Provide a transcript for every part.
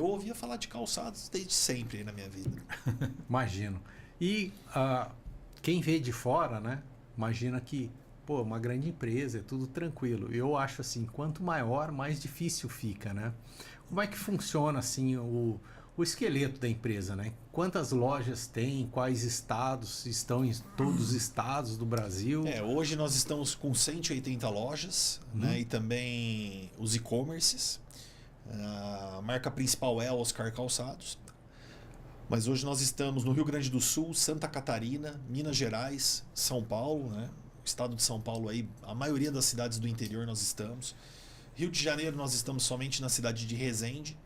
eu ouvia falar de calçados desde sempre na minha vida. Imagino. E quem vê de fora, né? Imagina que, pô, uma grande empresa, é tudo tranquilo. Eu acho assim, quanto maior, mais difícil fica, né? Como é que funciona assim o esqueleto da empresa, né? Quantas lojas tem? Quais estados? Estão em todos os estados do Brasil? Hoje nós estamos com 180 lojas, né? E também os e-commerces. A marca principal é a Oscar Calçados. Mas hoje nós estamos no Rio Grande do Sul, Santa Catarina, Minas Gerais, São Paulo, né? O estado de São Paulo aí, a maioria das cidades do interior nós estamos. Rio de Janeiro nós estamos somente na cidade de Resende.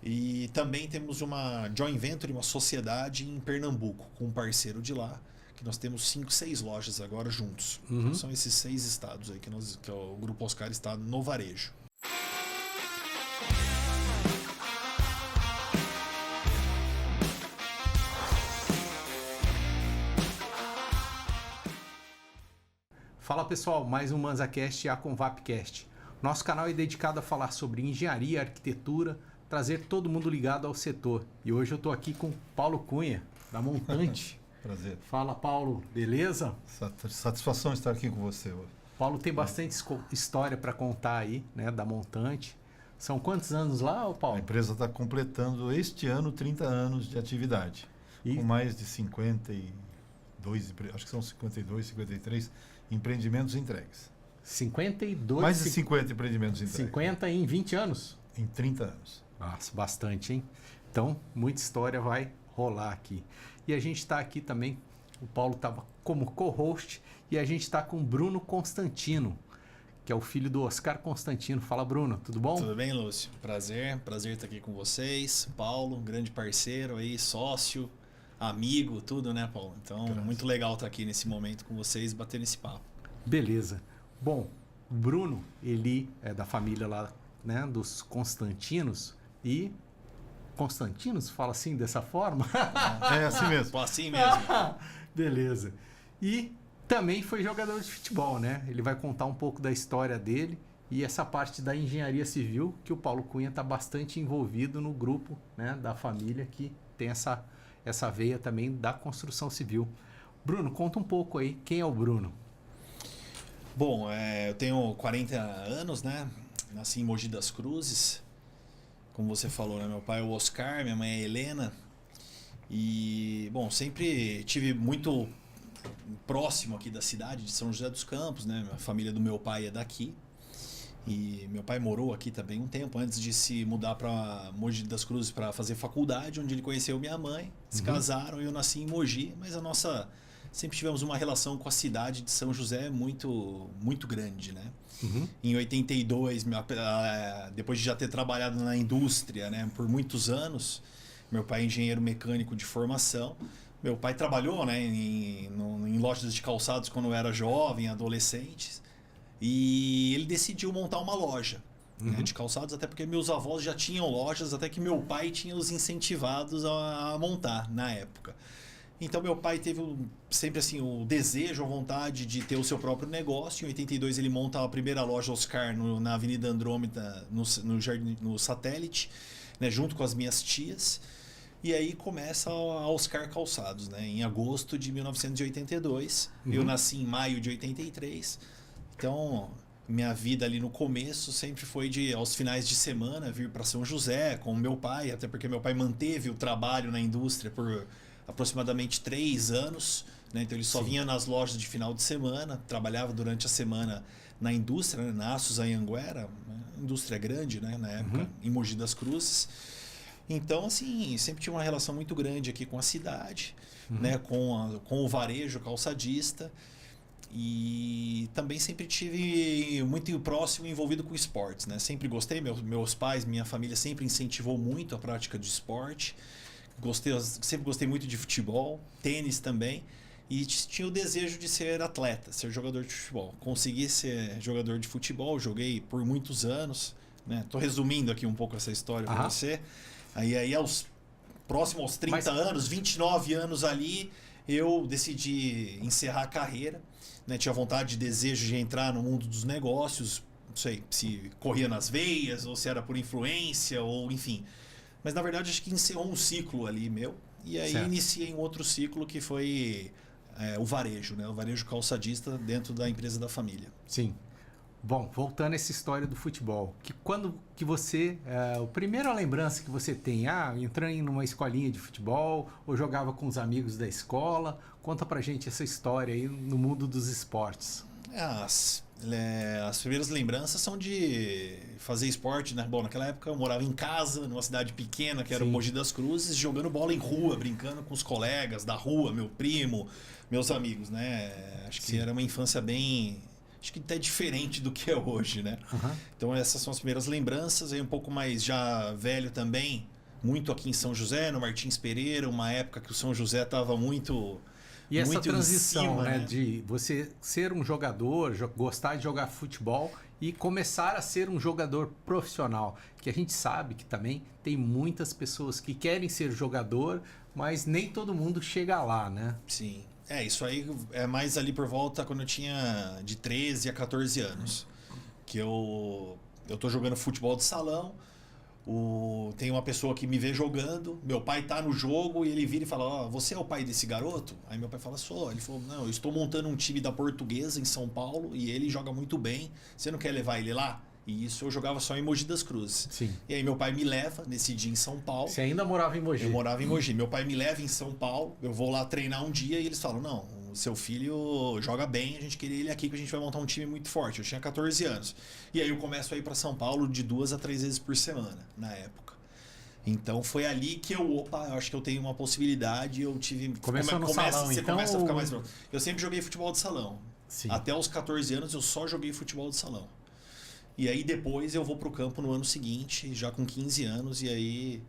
E também temos uma joint venture, uma sociedade em Pernambuco, com um parceiro de lá, que nós temos 5, 6 lojas agora juntos. Então, são esses 6 estados aí que o Grupo Oscar está no varejo. Fala pessoal, mais um ManzaCast e a Convapcast. Nosso canal é dedicado a falar sobre engenharia, arquitetura, trazer todo mundo ligado ao setor. E hoje eu estou aqui com Paulo Cunha, da Montante. Prazer. Fala Paulo, beleza? Satisfação estar aqui com você hoje. Paulo tem bastante história para contar aí, né, da Montante. São quantos anos lá, Paulo? A empresa está completando este ano 30 anos de atividade. Com mais de 52, acho que são 52, 53 empreendimentos entregues. 52? Mais de 50 empreendimentos entregues. 50 em 20 anos? Em 30 anos. Nossa, bastante, hein? Então, muita história vai rolar aqui. E a gente está aqui também, o Paulo estava como co-host, e a gente está com o Bruno Constantino, que é o filho do Oscar Constantino. Fala, Bruno, tudo bom? Tudo bem, Lúcio? Prazer estar aqui com vocês. Paulo, um grande parceiro aí, sócio, amigo, tudo, né, Paulo? Então, muito legal estar aqui nesse momento com vocês, batendo esse papo. Beleza. Bom, o Bruno, ele é da família lá, né, dos Constantinos. E Constantinos fala assim, dessa forma? É assim mesmo. Assim mesmo. Beleza. E também foi jogador de futebol, né? Ele vai contar um pouco da história dele e essa parte da engenharia civil, que o Paulo Cunha está bastante envolvido no grupo, né, da família que tem essa veia também da construção civil. Bruno, conta um pouco aí, quem é o Bruno? Bom, eu tenho 40 anos, né? Nasci em Mogi das Cruzes. Como você falou, né? Meu pai é o Oscar, minha mãe é a Helena. E, bom, sempre tive muito próximo aqui da cidade de São José dos Campos, né? A família do meu pai é daqui. E meu pai morou aqui também um tempo antes de se mudar para Mogi das Cruzes para fazer faculdade, onde ele conheceu minha mãe. Se casaram e eu nasci em Mogi, mas sempre tivemos uma relação com a cidade de São José muito, muito grande, né? Em 82, depois de já ter trabalhado na indústria, né, por muitos anos, meu pai é engenheiro mecânico de formação. Meu pai trabalhou, né, em lojas de calçados quando eu era jovem, adolescente, e ele decidiu montar uma loja, né, de calçados, até porque meus avós já tinham lojas, até que meu pai tinha os incentivados a montar na época. Então meu pai teve sempre assim o desejo, a vontade de ter o seu próprio negócio. Em 82 ele monta a primeira loja Oscar na Avenida Andrômeda, no Satélite, né, junto com as minhas tias. E aí começa a Oscar Calçados, né, em agosto de 1982. Eu nasci em maio de 83. Então minha vida ali no começo sempre foi aos finais de semana vir para São José com o meu pai, até porque meu pai manteve o trabalho na indústria por aproximadamente 3 anos, né? Então ele só vinha nas lojas de final de semana, trabalhava durante a semana na indústria, né? Na Aços Anhanguera, indústria grande, né? Na época, em Mogi das Cruzes. Então, assim, sempre tinha uma relação muito grande aqui com a cidade, né? Com o varejo calçadista. E também sempre tive muito próximo envolvido com esportes, né? Sempre gostei, meus pais, minha família sempre incentivou muito a prática de esporte. Sempre gostei muito de futebol, tênis também, e tinha o desejo de ser atleta, ser jogador de futebol. Consegui ser jogador de futebol, joguei por muitos anos, né? Tô resumindo aqui um pouco essa história para você. Aí próximo aos 30 anos, 29 anos ali, eu decidi encerrar a carreira, né? Tinha vontade, desejo de entrar no mundo dos negócios, não sei se corria nas veias ou se era por influência ou enfim. Mas na verdade acho que encerrou um ciclo ali meu. E aí iniciei um outro ciclo que foi o varejo, né? O varejo calçadista dentro da empresa da família. Sim. Bom, voltando a essa história do futebol, que quando que você, a primeira lembrança que você tem, entrando em uma escolinha de futebol ou jogava com os amigos da escola, conta pra gente essa história aí no mundo dos esportes. As primeiras lembranças são de fazer esporte, né? Bom, naquela época eu morava em casa, numa cidade pequena que era o Mogi das Cruzes, jogando bola em rua, brincando com os colegas da rua, meu primo, meus amigos, né? Acho que era uma infância bem... Acho que até diferente do que é hoje, né? Uhum. Então essas são as primeiras lembranças. Aí um pouco mais já velho também, muito aqui em São José, no Martins Pereira, uma época que o São José estava muito... E essa muito transição, cima, né, de você ser um jogador, gostar de jogar futebol e começar a ser um jogador profissional, que a gente sabe que também tem muitas pessoas que querem ser jogador, mas nem todo mundo chega lá, né? Sim. Isso aí é mais ali por volta quando eu tinha de 13 a 14 anos. Que eu tô jogando futebol de salão, tem uma pessoa que me vê jogando, meu pai tá no jogo e ele vira e fala, você é o pai desse garoto? Aí meu pai fala, sou. Ele falou, não, eu estou montando um time da Portuguesa em São Paulo e ele joga muito bem, você não quer levar ele lá? E isso eu jogava só em Mogi das Cruzes. Sim. E aí meu pai me leva nesse dia em São Paulo. Você ainda morava em Mogi? Eu morava em Mogi. Meu pai me leva em São Paulo, eu vou lá treinar um dia e eles falam, não, o seu filho joga bem, a gente queria ele aqui que a gente vai montar um time muito forte. Eu tinha 14 anos. E aí eu começo a ir para São Paulo de 2 a 3 vezes por semana, na época. Então foi ali que eu acho que eu tenho uma possibilidade, eu tive... Começou no salão, você então... começa a ficar mais... Eu sempre joguei futebol de salão. Sim. Até os 14 anos eu só joguei futebol de salão. E aí depois eu vou pro campo no ano seguinte, já com 15 anos, e aí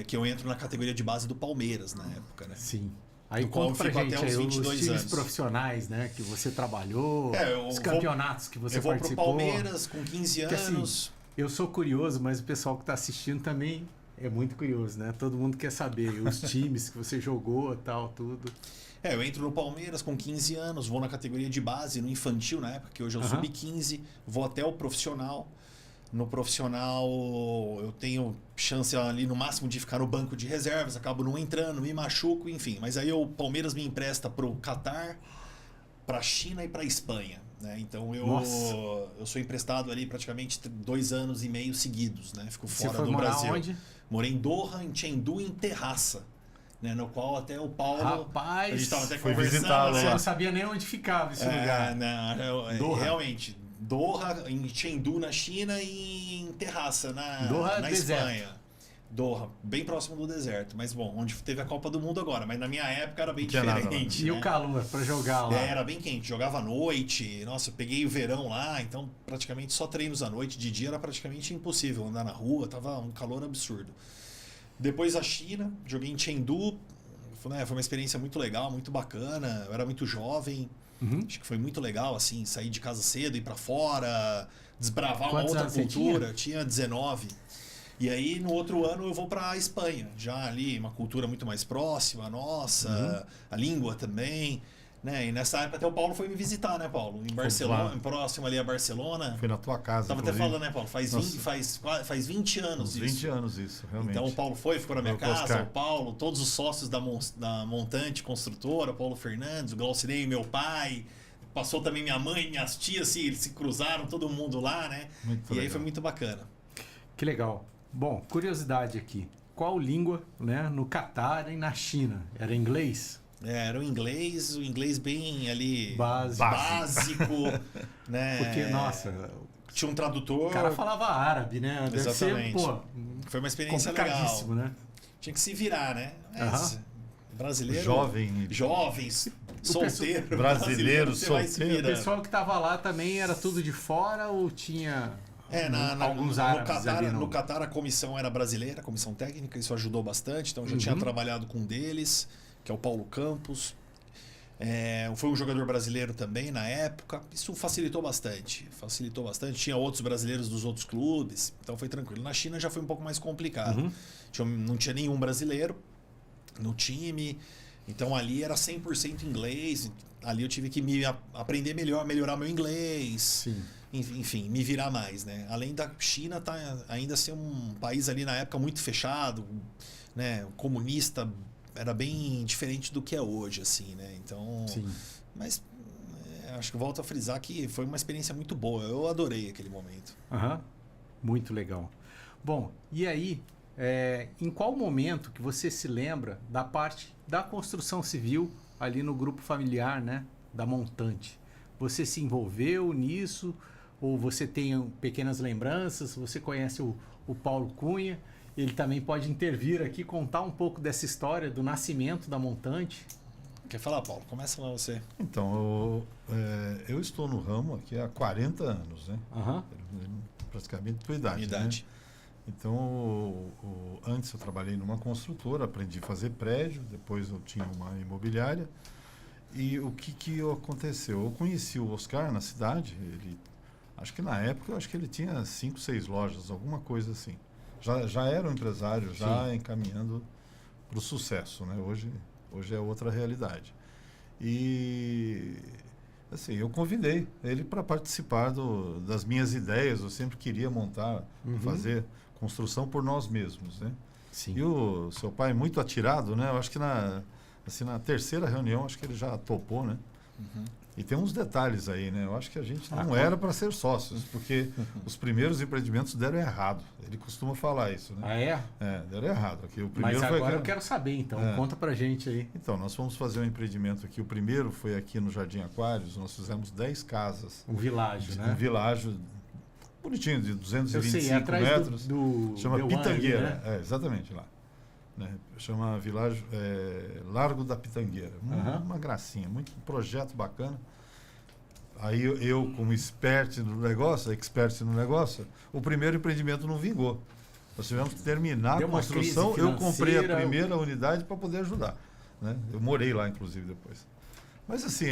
que eu entro na categoria de base do Palmeiras na época, né? Sim. Aí conta pra gente aí os times anos. profissionais, né? Que você trabalhou, os campeonatos que você participou. Eu vou pro Palmeiras com 15 anos. Assim, eu sou curioso, mas o pessoal que tá assistindo também é muito curioso, né? Todo mundo quer saber os times que você jogou, tal, tudo. Eu entro no Palmeiras com 15 anos, vou na categoria de base, no infantil na época, que hoje é o sub-15, vou até o profissional. No profissional eu tenho chance ali no máximo de ficar no banco de reservas, acabo não entrando, me machuco, enfim. Mas aí o Palmeiras me empresta pro Catar, pra China e pra Espanha, né? Então eu sou emprestado ali praticamente 2 anos e meio seguidos, né? Fico fora do Brasil. Onde? Morei em Doha, em Chengdu e em Terraça. Né, no qual até o Paulo... Rapaz, a gente estava até foi conversando. visitá-lo. Você não sabia nem onde ficava esse lugar. Doha. Realmente. Doha, em Chengdu, na China, e em Terraça, na Espanha. Doha, bem próximo do deserto. Mas, bom, onde teve a Copa do Mundo agora. Mas na minha época era bem diferente. E o calor para jogar lá? Era bem quente. Jogava à noite. Nossa, eu peguei o verão lá. Então, praticamente só treinos à noite. De dia era praticamente impossível andar na rua. Tava um calor absurdo. Depois a China, joguei em Chengdu, foi uma experiência muito legal, muito bacana, eu era muito jovem, acho que foi muito legal, assim, sair de casa cedo, ir pra fora, desbravar uma outra cultura, tinha 19. E aí no outro ano eu vou pra Espanha, já ali uma cultura muito mais próxima, nossa, a língua também... Né? E nessa época até o Paulo foi me visitar, né, Paulo? Em Barcelona, próximo ali a Barcelona. Foi na tua casa. Tava até falando, né, Paulo? Faz 20 anos isso. 20 anos isso, realmente. Então o Paulo ficou na minha casa, o Paulo, todos os sócios da Montante Construtora, o Paulo Fernandes, o Glaucinei, meu pai. Passou também minha mãe, minhas tias, eles se cruzaram, todo mundo lá, né? Muito legal. Aí foi muito bacana. Que legal. Bom, curiosidade aqui. Qual língua, né, no Catar e na China? Era inglês? Era o inglês bem ali básico, né? Porque, nossa, tinha um tradutor. O cara falava árabe, né? Deve Exatamente. Ser, foi uma experiência legal. Né? Tinha que se virar, né? Brasileiro. Jovens, solteiro. Brasileiro, solteiro. O pessoal que tava lá também era tudo de fora ou tinha... alguns árabes no Catar a comissão era brasileira, a comissão técnica, isso ajudou bastante. Então eu já tinha trabalhado com um deles, que é o Paulo Campos. Foi um jogador brasileiro também na época. Isso facilitou bastante. Tinha outros brasileiros dos outros clubes, então foi tranquilo. Na China já foi um pouco mais complicado. Não tinha nenhum brasileiro no time. Então ali era 100% inglês. Ali eu tive que aprender melhor, melhorar meu inglês. Sim. Enfim, me virar mais, né? Além da China ainda ser um país ali na época muito fechado, né? Comunista, era bem diferente do que é hoje, assim, né? Então, Sim. mas acho que volto a frisar que foi uma experiência muito boa. Eu adorei aquele momento. Aham. Muito legal. Bom, e aí, em qual momento que você se lembra da parte da construção civil ali no grupo familiar, né? Da montante? Você se envolveu nisso? Ou você tem pequenas lembranças? Você conhece o Paulo Cunha? Ele também pode intervir aqui, contar um pouco dessa história do nascimento da montante. Quer falar, Paulo? Começa lá você. Então, eu estou no ramo aqui há 40 anos, né? Aham. Praticamente tua idade. Minha idade. Né? Então, antes eu trabalhei numa construtora, aprendi a fazer prédio, depois eu tinha uma imobiliária. E o que aconteceu? Eu conheci o Oscar na cidade, acho que na época, eu acho que ele tinha 5, 6 lojas, alguma coisa assim. Já era um empresário, já Sim. encaminhando para o sucesso, né? Hoje é outra realidade. E assim, eu convidei ele para participar das minhas ideias. Eu sempre queria montar, fazer construção por nós mesmos, né? Sim. E o seu pai, muito atirado, né? Eu acho que na terceira reunião, acho que ele já topou, né? Uhum. E tem uns detalhes aí, né? Eu acho que a gente não era para ser sócios, porque os primeiros empreendimentos deram errado. Ele costuma falar isso, né? Ah, é? Deram errado. Aqui, o Mas primeiro agora eu quero saber, então. Conta pra gente aí. Então, nós fomos fazer um empreendimento aqui. O primeiro foi aqui no Jardim Aquários. Nós fizemos 10 casas. Um világio, né? Um világio bonitinho, de 225 eu sei, atrás metros. Do chama Deuan Pitangueira. Ali, né? Exatamente lá. Né? Chama Largo da Pitangueira. Uma gracinha, um projeto bacana. Aí eu como expert no negócio, o primeiro empreendimento não vingou. Nós tivemos que terminar a construção. Eu comprei a primeira unidade para poder ajudar. Né? Eu morei lá, inclusive, depois. Mas assim,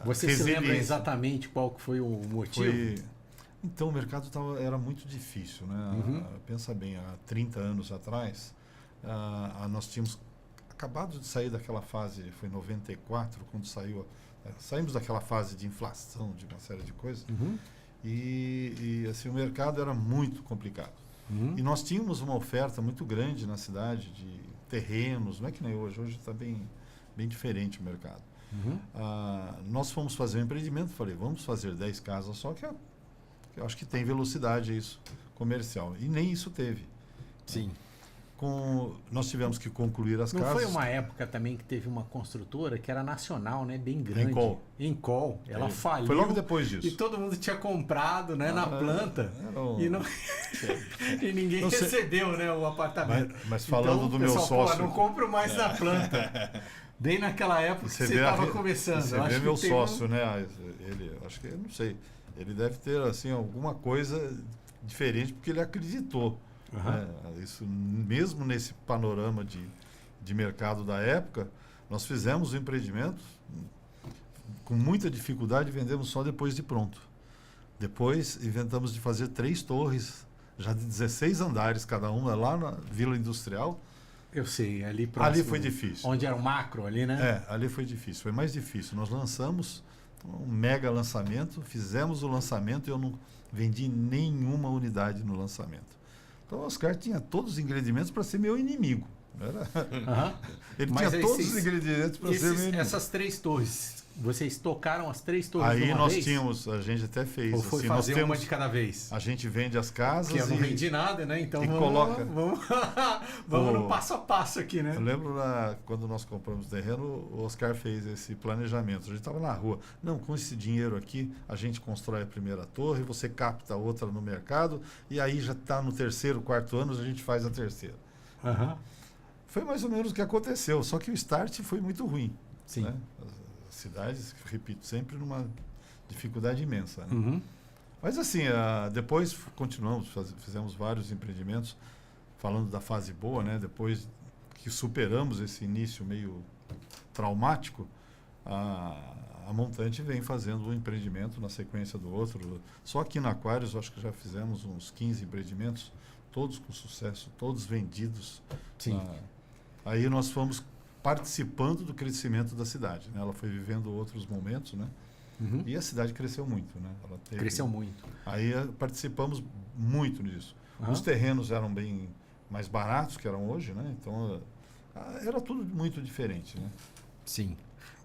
Você se lembra exatamente qual que foi o motivo? Então, o mercado era muito difícil. Né? Pensa bem, há 30 anos atrás, nós tínhamos acabado de sair daquela fase, foi em 94, quando saímos daquela fase de inflação, de uma série de coisas, e assim, o mercado era muito complicado. E nós tínhamos uma oferta muito grande na cidade de terrenos, não é que nem hoje está bem diferente o mercado. Nós fomos fazer um empreendimento, falei, vamos fazer 10 casas só, que eu acho que tem velocidade isso, comercial. E nem isso teve. Sim. Nós tivemos que concluir as casas. Não foi uma época também que teve uma construtora que era nacional, né? Bem grande. Encol. Ela faliu. Foi logo depois disso. E todo mundo tinha comprado, né? Na planta. E ninguém recebeu, né? O apartamento. Mas falando então, do meu sócio... não compro mais na planta. Bem naquela época que você estava começando. Você vê meu sócio, né? Acho que, eu não sei, ele deve ter assim, alguma coisa diferente, porque ele acreditou. Isso, mesmo nesse panorama de mercado da época, nós fizemos o empreendimento com muita dificuldade, vendemos só depois de pronto. Depois inventamos de fazer 3 torres, já de 16 andares cada uma, lá na Vila Industrial. Eu sei, ali próximo. Ali foi difícil. Onde era o macro ali, né? Ali foi difícil, foi mais difícil. Nós lançamos um mega lançamento, fizemos o lançamento e eu não vendi nenhuma unidade no lançamento. Então o Oscar tinha todos os ingredientes para ser meu inimigo. Ele tinha todos os ingredientes para ser meu inimigo. Essas 3 torres, vocês tocaram as 3 torres aí de uma nós vez? tínhamos, a gente até fez. Ou foi assim, fazer uma de cada vez? A gente vende as casas. Que eu não vendi nada, né? Então vamos no passo a passo aqui, né? Eu lembro quando nós compramos o terreno, o Oscar fez esse planejamento. A gente estava na rua. Não, com esse dinheiro aqui, a gente constrói a primeira torre, você capta a outra no mercado, e aí já está no 3º, 4º ano, a gente faz a terceira. Foi mais ou menos o que aconteceu, só que o start foi muito ruim. Sim. Né? As cidades, repito, sempre numa dificuldade imensa. Né? Mas assim, depois continuamos, fizemos vários empreendimentos, falando da fase boa, né? Depois que superamos esse início meio traumático, a Montante vem fazendo um empreendimento na sequência do outro. Só aqui na Aquários, acho que já fizemos uns 15 empreendimentos, todos com sucesso, todos vendidos. Sim. Aí nós fomos participando do crescimento da cidade, né? Ela foi vivendo outros momentos, né? E a cidade cresceu muito, né? Ela Cresceu muito. Aí participamos muito nisso. Os terrenos eram bem mais baratos que eram hoje, né? Então era tudo muito diferente, né? Sim.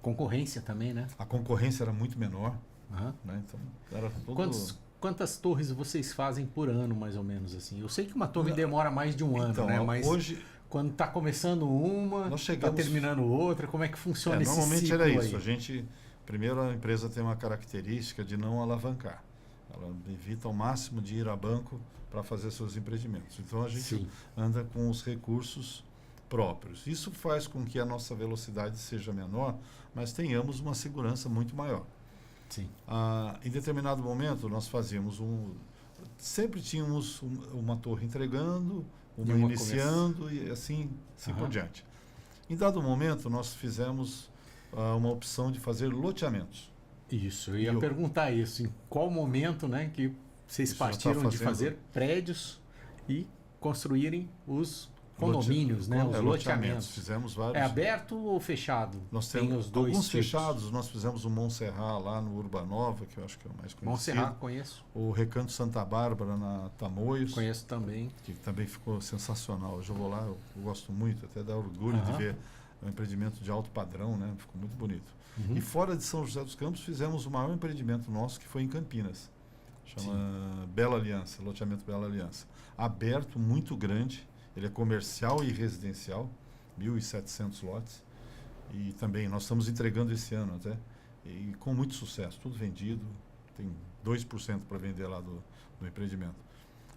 Concorrência também, né? A concorrência era muito menor, né? Então era tudo... Quantas torres vocês fazem por ano, mais ou menos assim? Eu sei que uma torre demora mais de um ano, né? Mas hoje quando está começando uma, está terminando outra, como é que funciona esse normalmente ciclo era isso. aí? Primeiro, a empresa tem uma característica de não alavancar. Ela evita ao máximo de ir a banco para fazer seus empreendimentos. Então a gente anda com os recursos próprios. Isso faz com que a nossa velocidade seja menor, mas tenhamos uma segurança muito maior. Sim. Em determinado momento, nós fazíamos sempre tínhamos uma torre entregando, uma iniciando e assim por diante. Em dado momento, nós fizemos uma opção de fazer loteamentos. Isso, eu ia perguntar isso. Em qual momento, né, que vocês partiram de fazer prédios e construírem os condomínios, né, os loteamentos? Fizemos vários. É aberto ou fechado? Nós temos os dois alguns tipos. Fechados. Nós fizemos o Montserrat lá no Urbanova, que eu acho que é o mais conhecido. Montserrat, conheço. O Recanto Santa Bárbara na Tamoios. Conheço também. Que também ficou sensacional. Hoje eu vou lá, eu gosto muito, até dá orgulho de ver um empreendimento de alto padrão, né? Ficou muito bonito. E fora de São José dos Campos, fizemos o maior empreendimento nosso, que foi em Campinas. Chama Bela Aliança, loteamento Bela Aliança. Aberto, muito grande. Ele é comercial e residencial, 1.700 lotes. E também nós estamos entregando esse ano até. E com muito sucesso, tudo vendido. Tem 2% para vender lá do empreendimento.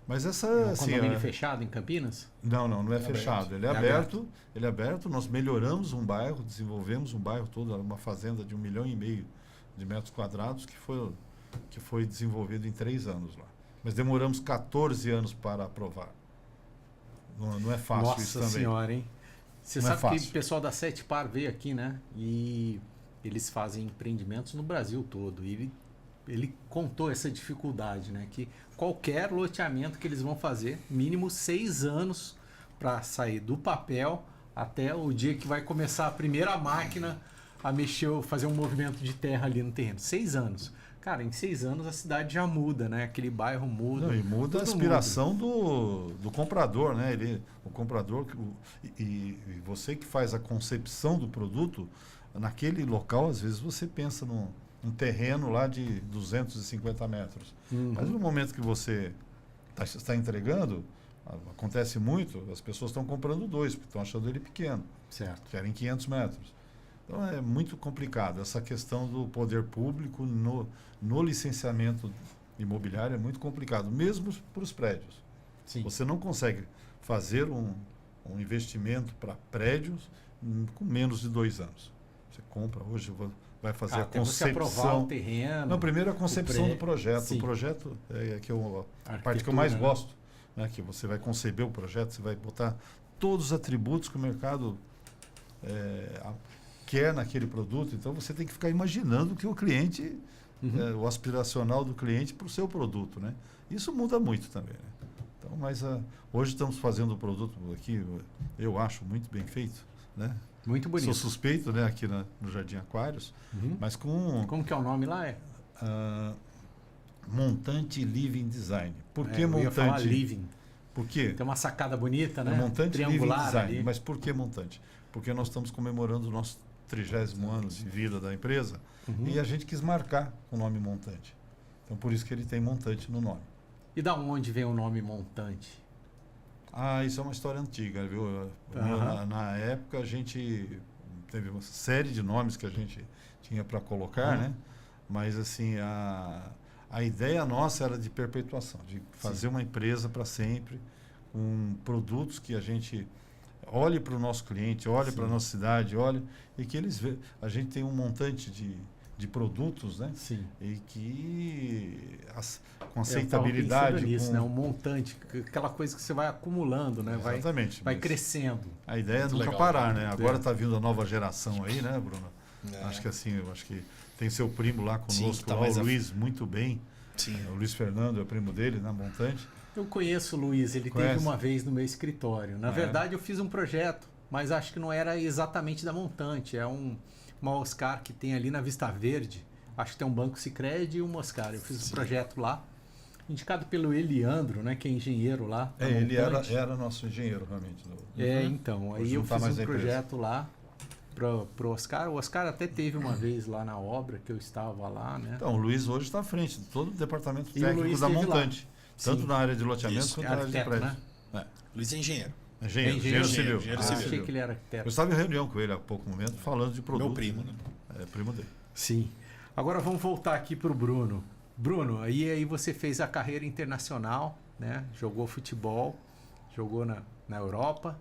Mas essa... É um condomínio fechado em Campinas? Não é fechado. Ele é aberto. Ele é aberto. Nós melhoramos um bairro, desenvolvemos um bairro todo, uma fazenda de 1,5 milhão de metros quadrados que foi desenvolvido em 3 anos lá. Mas demoramos 14 anos para aprovar. Não é fácil isso também. Nossa senhora, hein? Você sabe que o pessoal da Sete Par veio aqui, né? E eles fazem empreendimentos no Brasil todo. E ele contou essa dificuldade, né? Que qualquer loteamento que eles vão fazer, mínimo 6 anos para sair do papel até o dia que vai começar a primeira máquina a mexer, fazer um movimento de terra ali no terreno. 6 anos. Cara, em 6 anos a cidade já muda, né? Aquele bairro muda. Não, e muda a aspiração do comprador, né? O comprador e você que faz a concepção do produto, naquele local, às vezes você pensa num terreno lá de 250 metros. Mas no momento que você está entregando, acontece muito, as pessoas estão comprando 2, porque estão achando ele pequeno. Certo. Querem 500 metros. Então é muito complicado. Essa questão do poder público no licenciamento imobiliário é muito complicado, mesmo para os prédios. Sim. Você não consegue fazer um investimento para prédios com menos de 2 anos. Você compra hoje, vai fazer a concepção. Você aprovar o terreno. Não, primeiro a concepção do projeto. Sim. O projeto é a parte que eu mais gosto, né? Que você vai conceber o projeto, você vai botar todos os atributos que o mercado quer naquele produto. Então você tem que ficar imaginando que o cliente, o aspiracional do cliente para o seu produto, né? Isso muda muito também, né? Então, mas hoje estamos fazendo o produto aqui, eu acho muito bem feito, né? Muito bonito. Sou suspeito, né, aqui no Jardim Aquários, mas com... Como que é o nome lá? Montante Living Design. Por que eu Montante? Ia falar Living. Por quê? Tem uma sacada bonita, né? Montante Triangular Living Design. ali. Mas por que Montante? Porque nós estamos comemorando o nosso 30º ano de vida da empresa e a gente quis marcar o nome Montante. Então, por isso que ele tem Montante no nome. E da onde vem o nome Montante? Isso é uma história antiga, viu? Na época, a gente teve uma série de nomes que a gente tinha para colocar, né? Mas, assim, a ideia nossa era de perpetuação, de fazer uma empresa para sempre, com produtos que a gente olhe para o nosso cliente, olhe para a nossa cidade, olhe, e que eles vejam. A gente tem um montante de produtos, né? Sim. E que com aceitabilidade. Nisso, né? Um montante, aquela coisa que você vai acumulando, né? Exatamente. Vai crescendo. A ideia é nunca parar, né? Agora está vindo a nova geração aí, né, Bruno? Acho que assim, eu acho que tem seu primo lá conosco, lá, o Luiz, muito bem. Sim. O Luiz Fernando é o primo dele, na Montante. Eu conheço o Luiz, ele teve uma vez no meu escritório. Na verdade, eu fiz um projeto mas acho que não era exatamente da montante. É uma Oscar que tem ali na Vista Verde. Acho que tem um Banco Sicredi e uma Oscar. Eu fiz um projeto lá, indicado pelo Eliandro, né, que é engenheiro lá. Ele era nosso engenheiro, realmente. Então, aí Hoje eu não tá fiz mais um na empresa. projeto lá pro Oscar. O Oscar até teve uma vez lá na obra que eu estava lá, né? Então, o Luiz hoje está à frente de todo o departamento E o técnico Luiz da esteve lá. montante. Tanto Sim. na área de loteamento Isso, quanto na área de arquiteto, prédios. né? Luiz é engenheiro. Engenheiro civil. engenheiro Ah, civil. achei que ele era arquiteto. Eu estava em reunião com ele há pouco momento, falando de produto. Meu primo, né? É primo dele. Sim. Agora vamos voltar aqui para o Bruno. Bruno, aí você fez a carreira internacional, né? Jogou futebol, jogou na Europa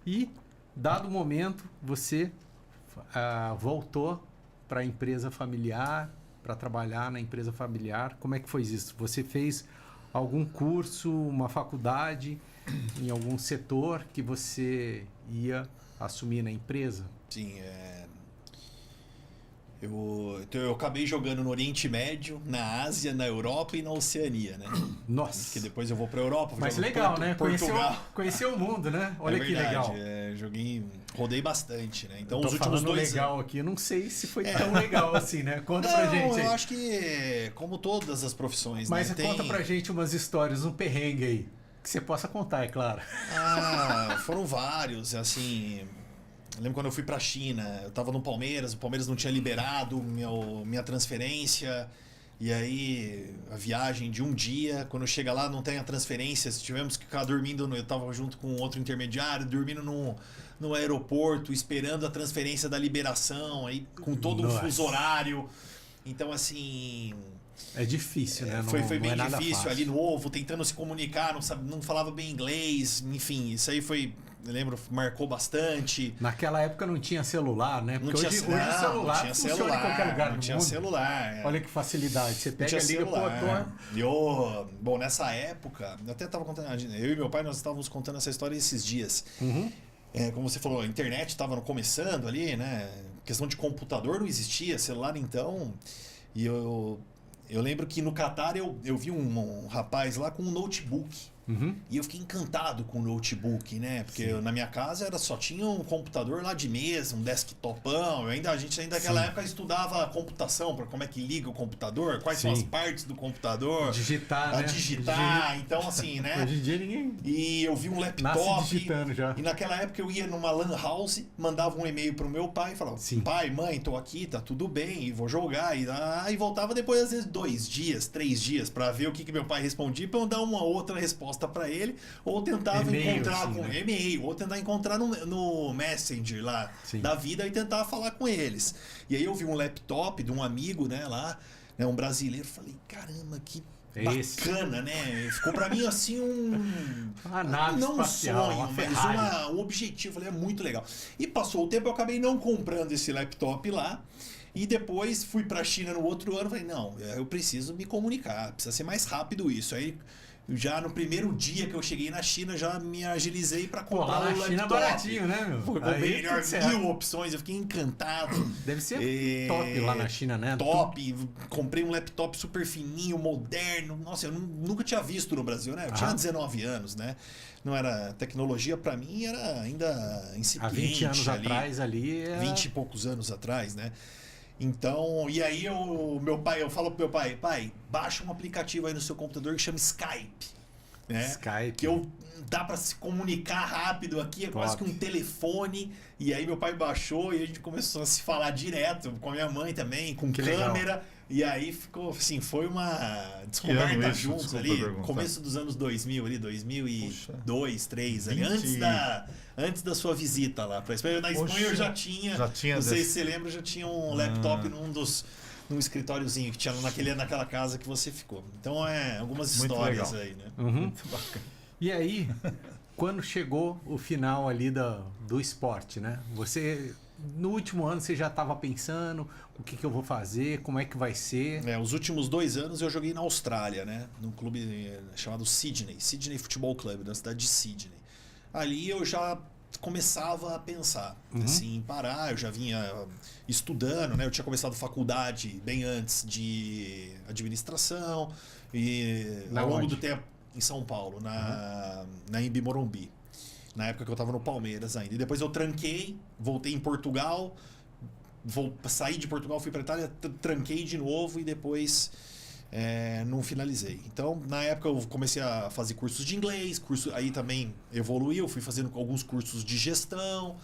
e, dado o momento, você voltou para a empresa familiar, para trabalhar na empresa familiar. Como é que foi isso? Você fez algum curso, uma faculdade em algum setor que você ia assumir na empresa? Sim, eu acabei jogando no Oriente Médio, na Ásia, na Europa e na Oceania, né? Nossa! Porque depois eu vou pra Europa. Mas jogo legal, né? Portugal. Conheceu o mundo, né? Olha que legal. Rodei bastante, né? Então, Eu tô os últimos falando 2 legal aqui, eu não sei se foi tão legal assim, né? Conta pra gente aí. Eu acho que, como todas as profissões, Mas né? conta pra gente umas histórias, um perrengue aí. Que você possa contar, é claro. Foram vários, assim. Eu lembro quando eu fui pra China, eu tava no Palmeiras, o Palmeiras não tinha liberado minha transferência. E aí, a viagem de um dia, quando chega lá, não tem a transferência. Tivemos que ficar dormindo, eu tava junto com outro intermediário, dormindo no aeroporto, esperando a transferência da liberação, aí com todo o fuso horário. Então, assim... É difícil, né? Foi bem não é nada difícil fácil. ali novo, tentando se comunicar, não falava bem inglês, enfim, isso aí foi, eu lembro, marcou bastante. Naquela época não tinha celular, né? Porque hoje o celular não tinha funciona celular, em qualquer lugar não do tinha mundo. celular. Olha que facilidade, você Não pega tinha e liga celular. Bom, nessa época, eu até estava contando, eu e meu pai, nós estávamos contando essa história esses dias. Uhum. Como você falou, a internet estava começando ali, né? Questão de computador não existia, celular então. E eu lembro que no Catar eu vi um rapaz lá com um notebook. Uhum. E eu fiquei encantado com o notebook, né? Porque na minha casa só tinha um computador lá de mesa, um desktopão. A gente ainda naquela época estudava a computação, para como é que liga o computador, quais são as partes do computador. Digitar, né? Digitar, então assim, né? Hoje em dia ninguém E eu vi um nasce laptop. digitando já. E naquela época eu ia numa lan house, mandava um e-mail pro meu pai e falava: pai, mãe, tô aqui, tá tudo bem, e vou jogar. E voltava depois, às vezes, 2 dias, 3 dias, para ver o que meu pai respondia, pra eu dar uma outra resposta para ele, ou tentava encontrar e-mail, ou tentar encontrar no Messenger lá da vida e tentar falar com eles. E aí eu vi um laptop de um amigo, né, lá, né, um brasileiro, falei: caramba, que bacana, né? Ficou pra mim assim uma nave não espacial, um sonho, mas um objetivo. Falei, é muito legal. E passou o tempo, eu acabei não comprando esse laptop lá. E depois fui pra China no outro ano. Falei, não, eu preciso me comunicar, precisa ser mais rápido isso. Aí já no primeiro dia que eu cheguei na China, já me agilizei para comprar o laptop. China é baratinho, né, meu? Foi melhor, 1000 opções, eu fiquei encantado. Deve ser top lá na China, né? Top, comprei um laptop super fininho, moderno. Nossa, eu nunca tinha visto no Brasil, né? Eu tinha 19 anos, né? Não era tecnologia, para mim era ainda incipiente. Há 20 anos atrás ali. 20 e poucos anos atrás, né? Então, e aí eu falo pro meu pai, baixa um aplicativo aí no seu computador que chama Skype. Né? Skype. Que dá para se comunicar rápido aqui, é quase que um telefone. E aí meu pai baixou e a gente começou a se falar direto com a minha mãe também, com câmera. Legal. E aí ficou assim, foi uma descoberta juntos ali, começo dos anos 2000 ali, 2002, 2003 ali, antes da sua visita lá para Espanha. Na Espanha eu já tinha não sei se você lembra, já tinha um laptop num escritóriozinho que tinha naquela casa que você ficou. Então algumas histórias aí, né? Uhum. Muito bacana. E aí, quando chegou o final ali do esporte, né? Você, no último ano, você já estava pensando o que eu vou fazer, como é que vai ser? Os últimos 2 anos eu joguei na Austrália, né? Num clube chamado Sydney Football Club, na cidade de Sydney. Ali eu já começava a pensar assim, em parar. Eu já vinha estudando, né? Eu tinha começado faculdade bem antes de administração e ao longo do tempo em São Paulo, na Embi Morumbi. Na época que eu estava no Palmeiras ainda. E depois eu tranquei, voltei em Portugal, saí de Portugal, fui para Itália, tranquei de novo e depois não finalizei. Então, na época eu comecei a fazer cursos de inglês, aí também evoluiu, fui fazendo alguns cursos de gestão,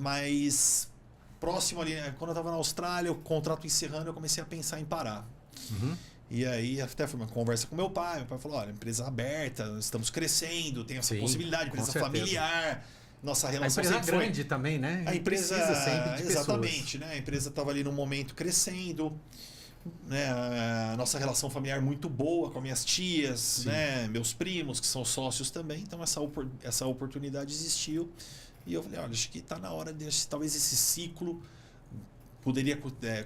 mas próximo ali, quando eu estava na Austrália, o contrato encerrando, eu comecei a pensar em parar. Uhum. E aí até foi uma conversa com meu pai falou, olha, empresa aberta, estamos crescendo, tem essa possibilidade, empresa familiar, nossa relação a empresa sempre grande também, né? A empresa precisa sempre de exatamente, pessoas. né? A empresa estava ali num momento crescendo, né? A nossa relação familiar muito boa com as minhas tias, né? Meus primos que são sócios também, então essa oportunidade existiu e eu falei, olha, acho que está na hora de talvez esse ciclo. Poderia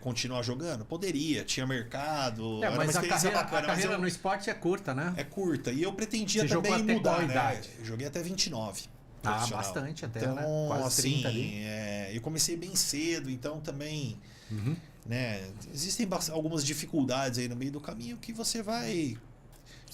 continuar jogando? Poderia, tinha mercado, era uma experiência bacana. A carreira no esporte é curta, né? É curta. E eu pretendia Você também jogou mudar, até qual né? idade? Eu joguei até 29. Bastante até, então, né? Quase 30 assim, ali. eu comecei bem cedo, então também, né? Existem algumas dificuldades aí no meio do caminho que você vai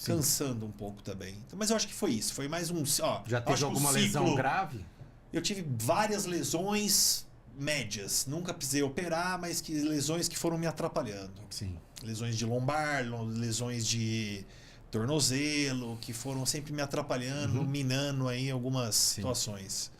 cansando um pouco também. Então, mas eu acho que foi isso. Foi mais um... Já teve alguma lesão grave? Eu tive várias lesões médias. Nunca precisei operar, mas lesões que foram me atrapalhando. Sim. Lesões de lombar, lesões de tornozelo, que foram sempre me atrapalhando, minando aí algumas situações.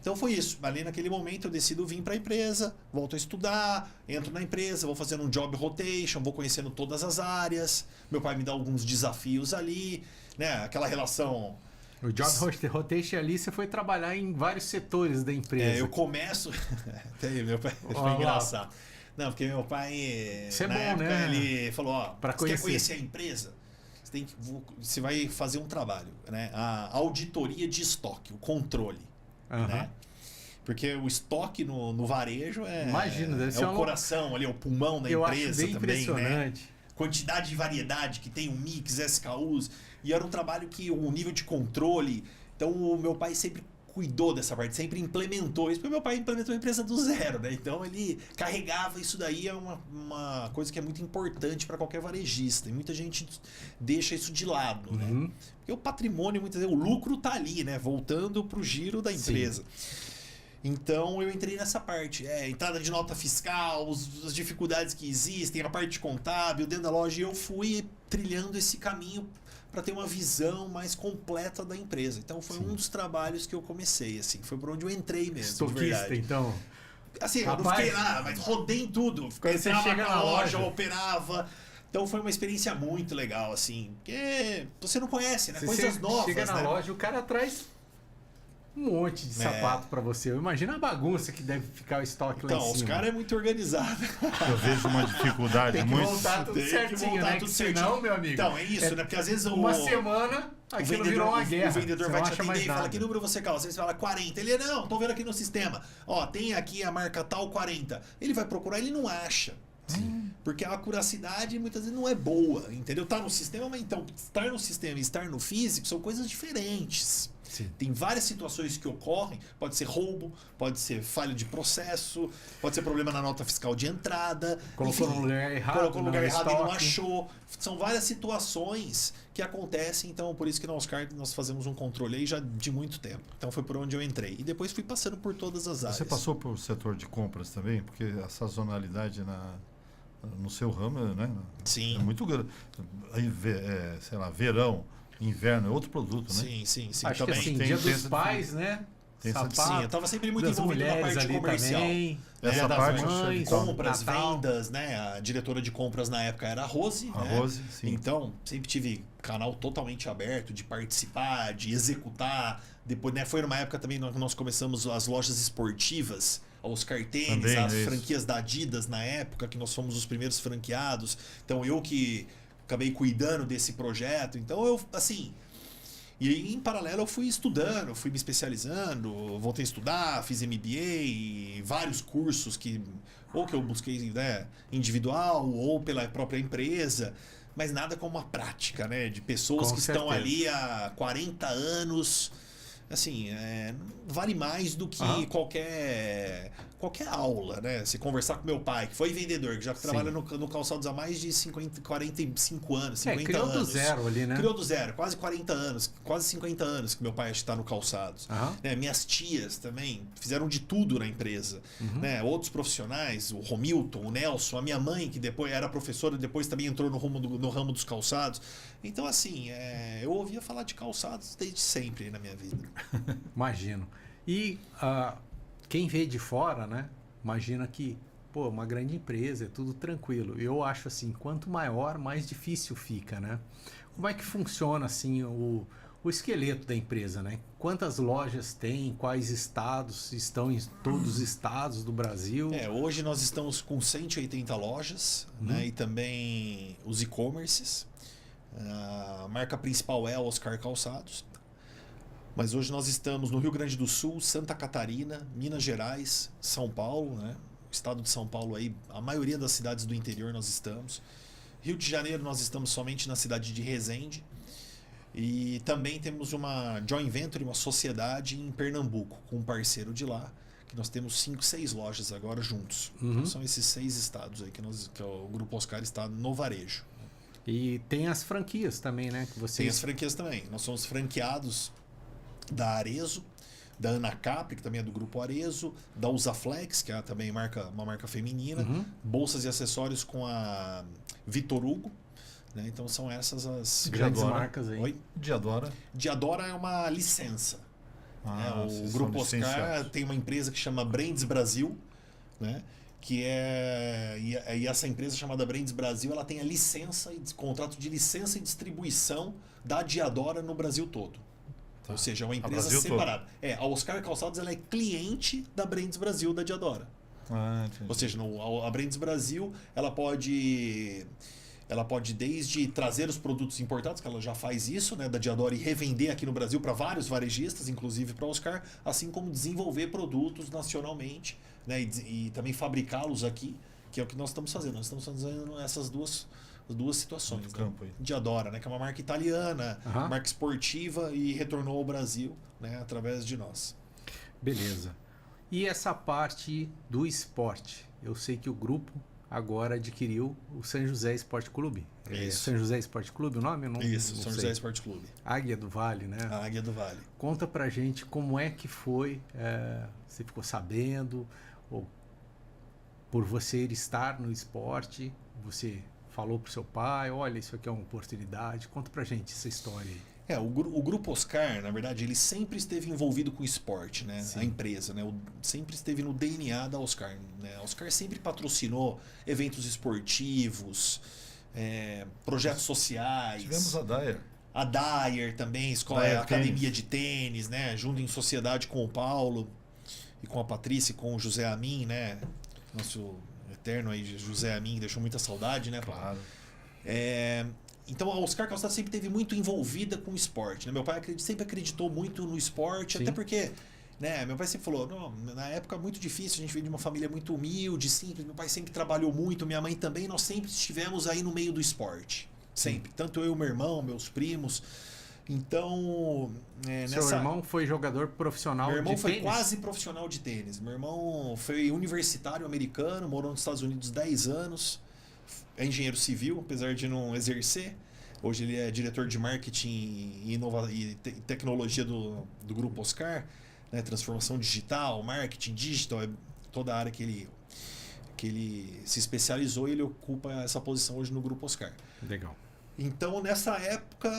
Então foi isso. Ali naquele momento eu decido vir para a empresa, volto a estudar, entro na empresa, vou fazendo um job rotation, vou conhecendo todas as áreas. Meu pai me dá alguns desafios ali, né? Aquela relação... O job rotation ali, você foi trabalhar em vários setores da empresa. Eu começo... Até meu pai foi engraçado. Não, porque meu pai, isso na época, né? Ele falou, você quer conhecer a empresa? Você vai fazer um trabalho, né? A auditoria de estoque, o controle. Né? Porque o estoque no varejo Imagina, deve ser o coração ali, o pulmão da empresa bem também, impressionante. Né? Quantidade de variedade que tem, o mix, SKUs. E era um trabalho que o nível de controle... Então, o meu pai sempre cuidou dessa parte, sempre implementou isso, porque meu pai implementou a empresa do zero, né? Então ele carregava isso daí, é uma coisa que é muito importante para qualquer varejista, e muita gente deixa isso de lado, né? Porque o patrimônio, muitas vezes, o lucro tá ali, né? Voltando pro giro da empresa. Então eu entrei nessa parte, entrada de nota fiscal, as dificuldades que existem, a parte contábil, dentro da loja, e eu fui trilhando esse caminho para ter uma visão mais completa da empresa. Então foi um dos trabalhos que eu comecei, assim, foi por onde eu entrei mesmo. Estoquista, então. Assim, eu não fiquei lá, mas rodei em tudo. Quando você chega na loja, operava. Então foi uma experiência muito legal, assim, porque você não conhece, né? Coisas novas. Chega na loja, o cara traz um monte de sapato para você. Imagina a bagunça que deve ficar o estoque lá em cima. Então, os caras é muito organizado. Eu vejo uma dificuldade tem que muito... voltar tudo certinho, né? Tudo senão, meu amigo... Então, é isso, né? Porque às vezes uma semana, aquilo virou uma guerra. O vendedor vai te atender e fala, nada. que número você calça? Você fala 40. Ele, não, tô vendo aqui no sistema. Ó, tem aqui a marca tal 40. Ele vai procurar, ele não acha. Porque a acuracidade muitas vezes não é boa, entendeu? Tá no sistema, mas então estar no sistema e estar no físico são coisas diferentes. Sim. Tem várias situações que ocorrem, pode ser roubo, pode ser falha de processo, pode ser problema na nota fiscal de entrada, colocou no lugar errado, colocou no lugar errado e não achou. São várias situações que acontecem, então por isso que na Oscar nós fazemos um controle aí já de muito tempo. Então foi por onde eu entrei. E depois fui passando por todas as áreas. Você passou por setor de compras também? Porque a sazonalidade no seu ramo, né? Sim. É muito grande. Sei lá, verão, inverno, é outro produto, né? Sim. Acho também. que assim, Dia dos Pais, né? Sapato, sim, eu estava sempre muito envolvido na parte comercial. Também, essa parte mães, compras, Natal. vendas, né? A diretora de compras na época era a Rose. Rose, sim. Então, sempre tive canal totalmente aberto de participar, de executar. Depois, né, foi numa época também que nós começamos as lojas esportivas, Oscar Tênis, as franquias da Adidas na época, que nós fomos os primeiros franqueados. Então, eu que acabei cuidando desse projeto. Então, eu, assim... E em paralelo eu fui estudando, fui me especializando, voltei a estudar, fiz MBA, vários cursos que eu busquei, né, individual ou pela própria empresa, mas nada como uma prática, né, de pessoas que estão ali há 40 anos assim, vale mais do que qualquer aula, né? Se conversar com meu pai, que foi vendedor, que já trabalha no calçados há mais de 45 anos, 50 criou anos. do zero ali, né? Criou do zero, quase 40 anos, quase 50 anos que meu pai está no calçados. Né? Minhas tias também fizeram de tudo na empresa. Né? Outros profissionais, o Romilton, o Nelson, a minha mãe, que depois era professora, depois também entrou no ramo dos calçados. Então, assim, eu ouvia falar de calçados desde sempre na minha vida. Imagino. E quem vê de fora, né? Imagina que, pô, uma grande empresa, é tudo tranquilo. Eu acho assim, quanto maior, mais difícil fica, né? Como é que funciona assim o esqueleto da empresa, né? Quantas lojas tem? Quais estados? Estão em todos os estados do Brasil? Hoje nós estamos com 180 lojas, né? E também os e-commerces. A marca principal é a Oscar Calçados. Mas hoje nós estamos no Rio Grande do Sul, Santa Catarina, Minas Gerais, São Paulo, né? O estado de São Paulo aí, a maioria das cidades do interior nós estamos. Rio de Janeiro nós estamos somente na cidade de Resende. E também temos uma joint venture, uma sociedade em Pernambuco, com um parceiro de lá, que nós temos 5, 6 lojas agora juntos. Então, são esses 6 estados aí que o Grupo Oscar está no varejo. E tem as franquias também, né? Que vocês... Tem as franquias também. Nós somos franqueados da Arezzo, da Ana Capri, que também é do Grupo Arezzo, da Usaflex, que é também uma marca feminina, bolsas e acessórios com a Vitor Hugo. Né? Então são essas as grandes marcas aí. Oi? Diadora? Diadora é uma licença. O Grupo Oscar licenciados. tem uma empresa que chama Brands Brasil, né? E essa empresa chamada Brands Brasil, ela tem a licença, contrato de licença e distribuição da Diadora no Brasil todo. Ou seja, é uma empresa separada. A Oscar Calçados ela é cliente da Brands Brasil da Diadora. Ou seja, a Brands Brasil ela pode desde trazer os produtos importados, que ela já faz isso, né, da Diadora, e revender aqui no Brasil para vários varejistas, inclusive para a Oscar, assim como desenvolver produtos nacionalmente, né, e também fabricá-los aqui, que é o que nós estamos fazendo. Nós estamos fazendo essas duas situações. Né? Diadora, né, que é uma marca italiana, marca esportiva, e retornou ao Brasil, né, através de nós. Beleza. E essa parte do esporte? Eu sei que o grupo agora adquiriu o São José Esporte Clube. São José Esporte Clube o nome? Isso, São José Esporte Clube. Águia do Vale, né? A Águia do Vale. Conta pra gente como é que foi, você ficou sabendo, ou por você estar no esporte, você falou pro seu pai, olha, isso aqui é uma oportunidade. Conta pra gente essa história aí. O Grupo Oscar, na verdade, ele sempre esteve envolvido com o esporte, né? Sim. A empresa, né? Sempre esteve no DNA da Oscar. Né? A Oscar sempre patrocinou eventos esportivos, projetos sociais. Tivemos a Dyer. A Dyer também, academia de tênis, né? Junto em sociedade com o Paulo e com a Patrícia e com o José Amin, né? Nosso eterno aí, José Amin, deixou muita saudade, né? Claro. Então a Oscar Calçados sempre esteve muito envolvida com o esporte. Né? Meu pai sempre acreditou muito no esporte, até porque, né, meu pai sempre falou, não, na época muito difícil, a gente veio de uma família muito humilde, simples, meu pai sempre trabalhou muito, minha mãe também, nós sempre estivemos aí no meio do esporte. Sempre. Tanto eu, meu irmão, meus primos. Então, Seu irmão foi jogador profissional de tênis? Meu irmão foi quase profissional de tênis. Meu irmão foi universitário americano, morou nos Estados Unidos 10 anos. É engenheiro civil, apesar de não exercer. Hoje ele é diretor de marketing e tecnologia do Grupo Oscar, né? Transformação digital, marketing digital, é toda a área que ele se especializou, e ele ocupa essa posição hoje no Grupo Oscar. Legal. Então, nessa época,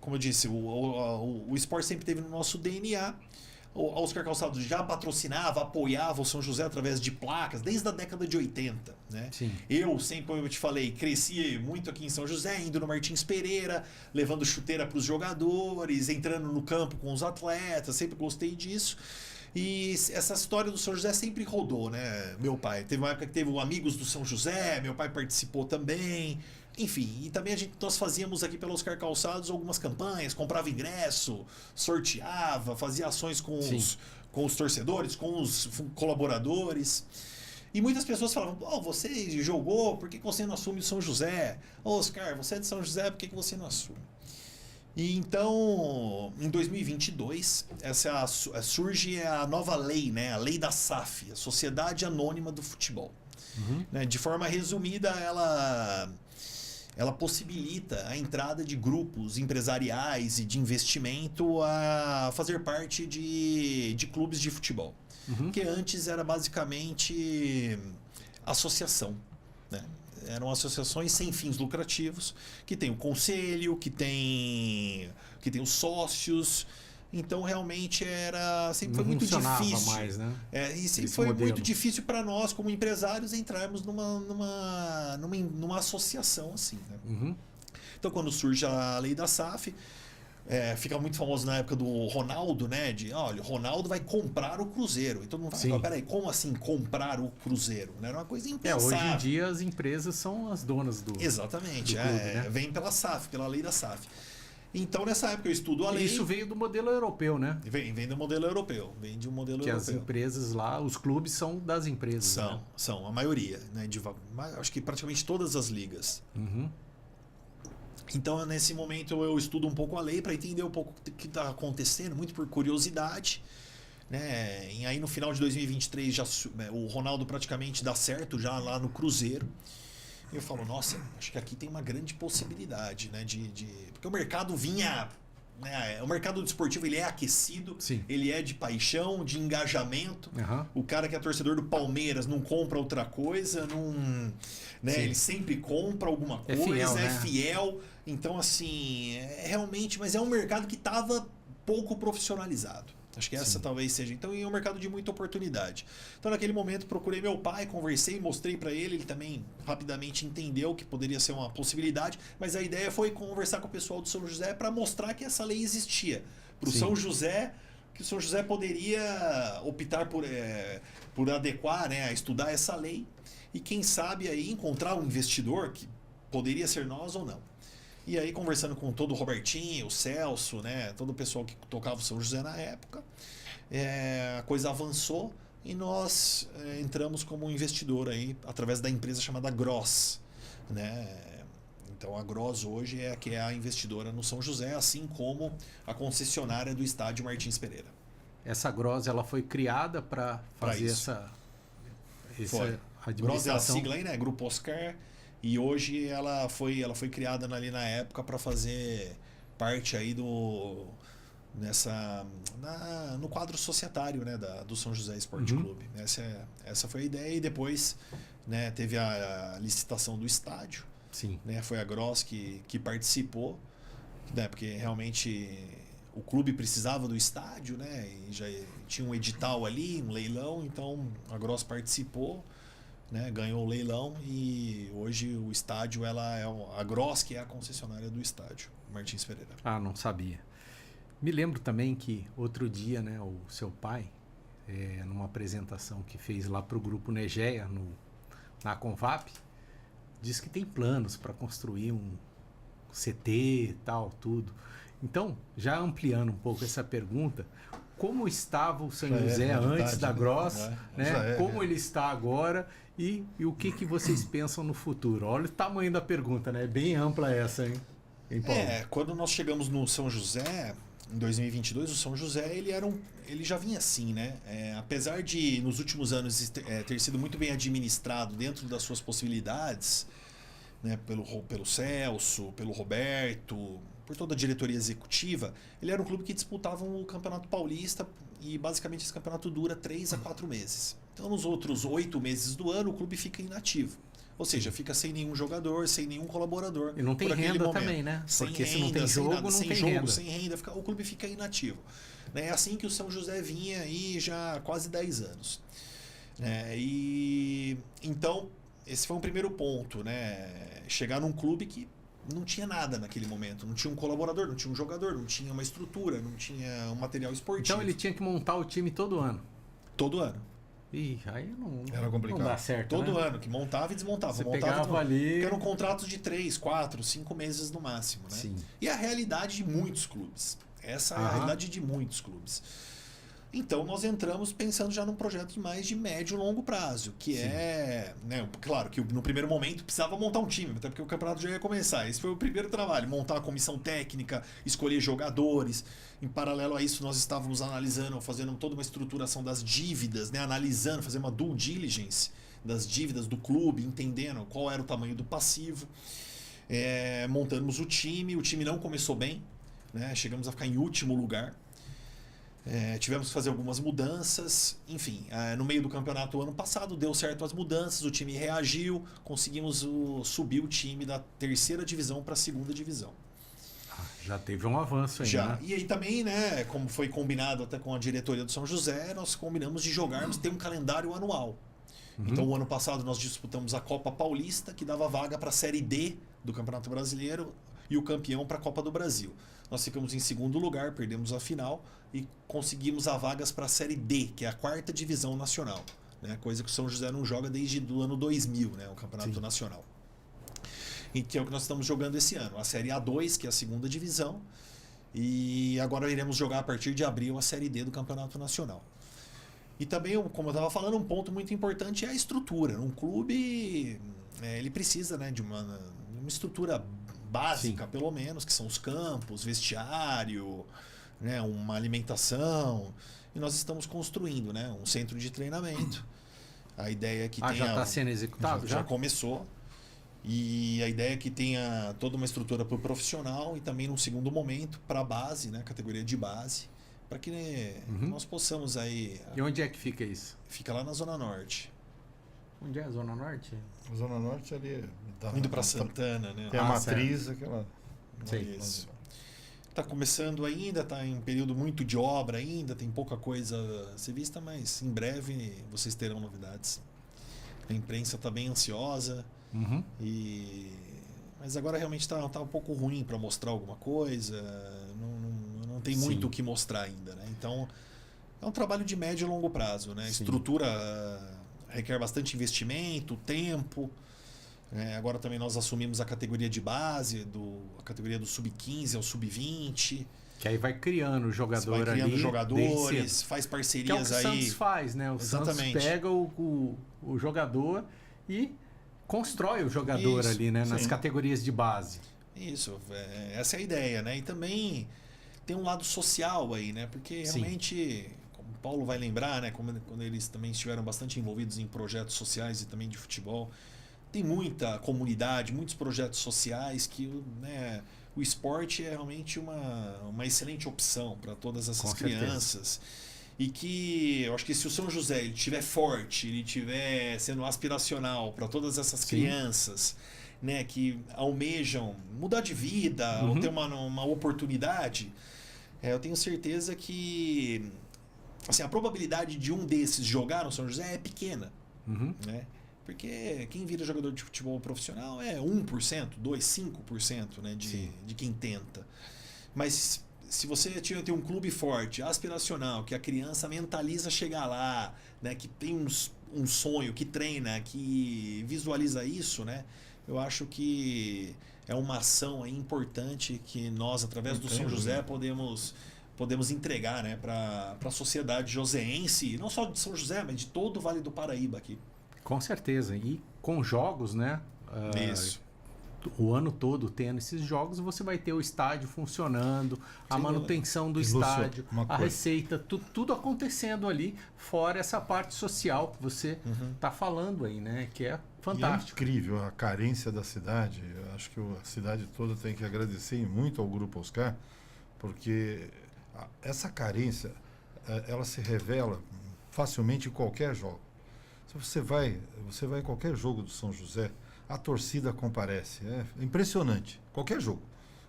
como eu disse, o esporte sempre teve no nosso DNA. A Oscar Calçados já patrocinava, apoiava o São José através de placas, desde a década de 80. Né? Sim. Eu sempre, como eu te falei, cresci muito aqui em São José, indo no Martins Pereira, levando chuteira para os jogadores, entrando no campo com os atletas, sempre gostei disso. E essa história do São José sempre rodou, né? Meu pai. Teve uma época que teve Amigos do São José, meu pai participou também. Enfim, e também nós fazíamos aqui pelo Oscar Calçados algumas campanhas, comprava ingresso, sorteava, fazia ações com os torcedores, com os colaboradores. E muitas pessoas falavam, você jogou, por que você não assume o São José? Oscar, você é de São José, por que você não assume? E então, em 2022, surge a nova lei, né? A lei da SAF, a Sociedade Anônima do Futebol. Né? De forma resumida, ela possibilita a entrada de grupos empresariais e de investimento a fazer parte de clubes de futebol. Que antes era basicamente associação, né? Eram associações sem fins lucrativos, que tem o conselho, que tem os sócios. Então, realmente, sempre foi muito difícil. Mais, né? E sempre foi muito difícil para nós, como empresários, entrarmos numa associação assim. Né? Então, quando surge a lei da SAF, fica muito famoso na época do Ronaldo, né? Olha, o Ronaldo vai comprar o Cruzeiro. Então não fala, peraí, como assim comprar o Cruzeiro? Era uma coisa impensável. Hoje em dia as empresas são as donas do Exatamente. do clube, né? Vem pela SAF, pela lei da SAF. Então, nessa época eu estudo a lei. Isso veio do modelo europeu, né? Vem do modelo europeu. Vem de um modelo que europeu. As empresas lá, os clubes são das empresas. São, a maioria. Né? Acho que praticamente todas as ligas. Então, nesse momento, eu estudo um pouco a lei para entender um pouco o que está acontecendo, muito por curiosidade. Né? E aí, no final de 2023, o Ronaldo praticamente dá certo já lá no Cruzeiro. E eu falo, nossa, acho que aqui tem uma grande possibilidade, né? Porque o mercado vinha... Né? O mercado desportivo ele é aquecido, ele é de paixão, de engajamento. O cara que é torcedor do Palmeiras não compra outra coisa, né? Ele sempre compra alguma coisa, é fiel. Então, assim, realmente, mas é um mercado que estava pouco profissionalizado. Acho que essa talvez seja. Então, é um mercado de muita oportunidade. Então, naquele momento, procurei meu pai, conversei, mostrei para ele. Ele também rapidamente entendeu que poderia ser uma possibilidade. Mas a ideia foi conversar com o pessoal do São José para mostrar que essa lei existia. Para o São José, que o São José poderia optar por adequar, né, a estudar essa lei. E quem sabe aí encontrar um investidor que poderia ser nós ou não. E aí, conversando com todo o Robertinho, o Celso, né, todo o pessoal que tocava o São José na época, a coisa avançou e nós entramos como investidor aí, através da empresa chamada Gross. Né? Então, a Gross hoje é a investidora no São José, assim como a concessionária do estádio Martins Pereira. Essa Gross ela foi criada para fazer essa administração? Gross é a sigla aí, né? Grupo Oscar. E hoje ela foi criada ali na época para fazer parte aí no quadro societário, né, do São José Esporte Clube. Essa foi a ideia e depois, né, teve a licitação do estádio. Né, foi a Gross que participou, né, porque realmente o clube precisava do estádio, né, e já tinha um edital ali, um leilão, então a Gross participou. Né, ganhou o leilão e hoje o estádio a Gross, que é a concessionária do estádio Martins Pereira. Não sabia. Me lembro também que outro dia, né, o seu pai, numa apresentação que fez lá para o grupo Negeia, na Convap, disse que tem planos para construir um CT e tal, tudo. Então, já ampliando um pouco essa pergunta, como estava o São José antes da Gross, né? Como ele está agora e o que vocês pensam no futuro? Olha o tamanho da pergunta, né? Bem ampla essa, hein Paulo? Quando nós chegamos no São José, em 2022, o São José ele já vinha assim, né? Apesar de nos últimos anos ter sido muito bem administrado dentro das suas possibilidades, né? Pelo Celso, pelo Roberto, por toda a diretoria executiva, ele era um clube que disputava o Campeonato Paulista e basicamente esse campeonato dura 3 a 4 meses. Então, nos outros 8 meses do ano, o clube fica inativo. Ou seja, fica sem nenhum jogador, sem nenhum colaborador. E não tem renda também, né? Porque se não tem jogo, não tem renda. Sem renda, o clube fica inativo. É assim que o São José vinha aí já há quase 10 anos. Então, esse foi um primeiro ponto, né? Chegar num clube que não tinha nada naquele momento. Não tinha um colaborador, não tinha um jogador, não tinha uma estrutura, não tinha um material esportivo. Então ele tinha que montar o time todo ano? Todo ano. Ih, aí era complicado. Não dá certo, todo ano, que montava e desmontava. Você montava pegava ali... Porque eram contratos de 3, 4, 5 meses no máximo. Né? Sim. E a realidade de muitos clubes. Essa é a realidade de muitos clubes. Então nós entramos pensando já num projeto mais de médio e longo prazo, que é, né, claro que no primeiro momento precisava montar um time, até porque o campeonato já ia começar. Esse foi o primeiro trabalho, montar a comissão técnica, escolher jogadores. Em paralelo a isso, nós estávamos analisando, fazendo toda uma estruturação das dívidas, né, analisando, fazendo uma due diligence das dívidas do clube, entendendo qual era o tamanho do passivo. Montamos o time não começou bem, né, chegamos a ficar em último lugar. Tivemos que fazer algumas mudanças, enfim, no meio do campeonato ano passado deu certo as mudanças, o time reagiu, conseguimos subir o time da 3ª divisão para a 2ª divisão. Já teve um avanço aí, Já. né? E aí também, né, como foi combinado até com a diretoria do São José, nós combinamos de jogarmos, ter um calendário anual. Então, o ano passado nós disputamos a Copa Paulista, que dava vaga para a Série D do Campeonato Brasileiro e o campeão para a Copa do Brasil. Nós ficamos em 2º lugar, perdemos a final e conseguimos a vagas para a Série D, que é a 4ª divisão nacional, né? Coisa que o São José não joga desde o ano 2000, né? O Campeonato Nacional. E que é o que nós estamos jogando esse ano. A Série A2, que é a 2ª divisão, e agora iremos jogar a partir de abril a Série D do Campeonato Nacional. E também, como eu estava falando, um ponto muito importante é a estrutura. Um clube, ele precisa, né, de uma estrutura básica, pelo menos, que são os campos, vestiário, né, uma alimentação. E nós estamos construindo, né, um centro de treinamento. A ideia é que tenha... Já está sendo executado? Já começou. E a ideia é que tenha toda uma estrutura para o profissional e também, num segundo momento, para a base, né, categoria de base, para que, né, nós possamos aí... E onde é que fica isso? Fica lá na Zona Norte. Onde é a Zona Norte? A Zona Norte ali... Indo para Santana, né? Tem a matriz, aquela... Sei. Isso. Está começando ainda, está em período muito de obra ainda, tem pouca coisa a ser vista, mas em breve vocês terão novidades. A imprensa está bem ansiosa, mas agora realmente está um pouco ruim para mostrar alguma coisa, não tem muito o que mostrar ainda, né? Então, é um trabalho de médio e longo prazo, né? Estrutura requer bastante investimento, tempo. Agora também nós assumimos a categoria de base, a categoria do sub-15 ao sub-20. Que aí vai criando o jogador ali. Vai criando jogadores, faz parcerias aí. Que é o que o Santos faz, né? O Santos pega o jogador e constrói o jogador ali, né? Nas categorias de base. Isso, essa é a ideia, né? E também tem um lado social aí, né? Porque realmente, como o Paulo vai lembrar, né? Quando eles também estiveram bastante envolvidos em projetos sociais e também de futebol, tem muita comunidade, muitos projetos sociais que, né, o esporte é realmente uma excelente opção para todas essas crianças. E que eu acho que se o São José ele estiver forte, ele estiver sendo aspiracional para todas essas crianças, né, que almejam mudar de vida ou ter uma oportunidade, eu tenho certeza que assim, a probabilidade de um desses jogar no São José é pequena. Né? Porque quem vira jogador de futebol profissional é 1%, 2%, 5%, né, de quem tenta. Mas se você tem um clube forte, aspiracional, que a criança mentaliza chegar lá, né, que tem um sonho, que treina, que visualiza isso, né, eu acho que é uma ação aí importante que nós, através do São José, podemos entregar, né, para a sociedade joseense, não só de São José, mas de todo o Vale do Paraíba aqui. Com certeza. E com jogos, né? Isso. O ano todo tendo esses jogos, você vai ter o estádio funcionando, a manutenção do estádio, a receita, tudo acontecendo ali, fora essa parte social que você está falando aí, né? Que é fantástico. E é incrível a carência da cidade. Eu acho que a cidade toda tem que agradecer muito ao Grupo Oscar, porque essa carência, ela se revela facilmente em qualquer jogo. Se você vai em qualquer jogo do São José, a torcida comparece. É impressionante. Qualquer jogo.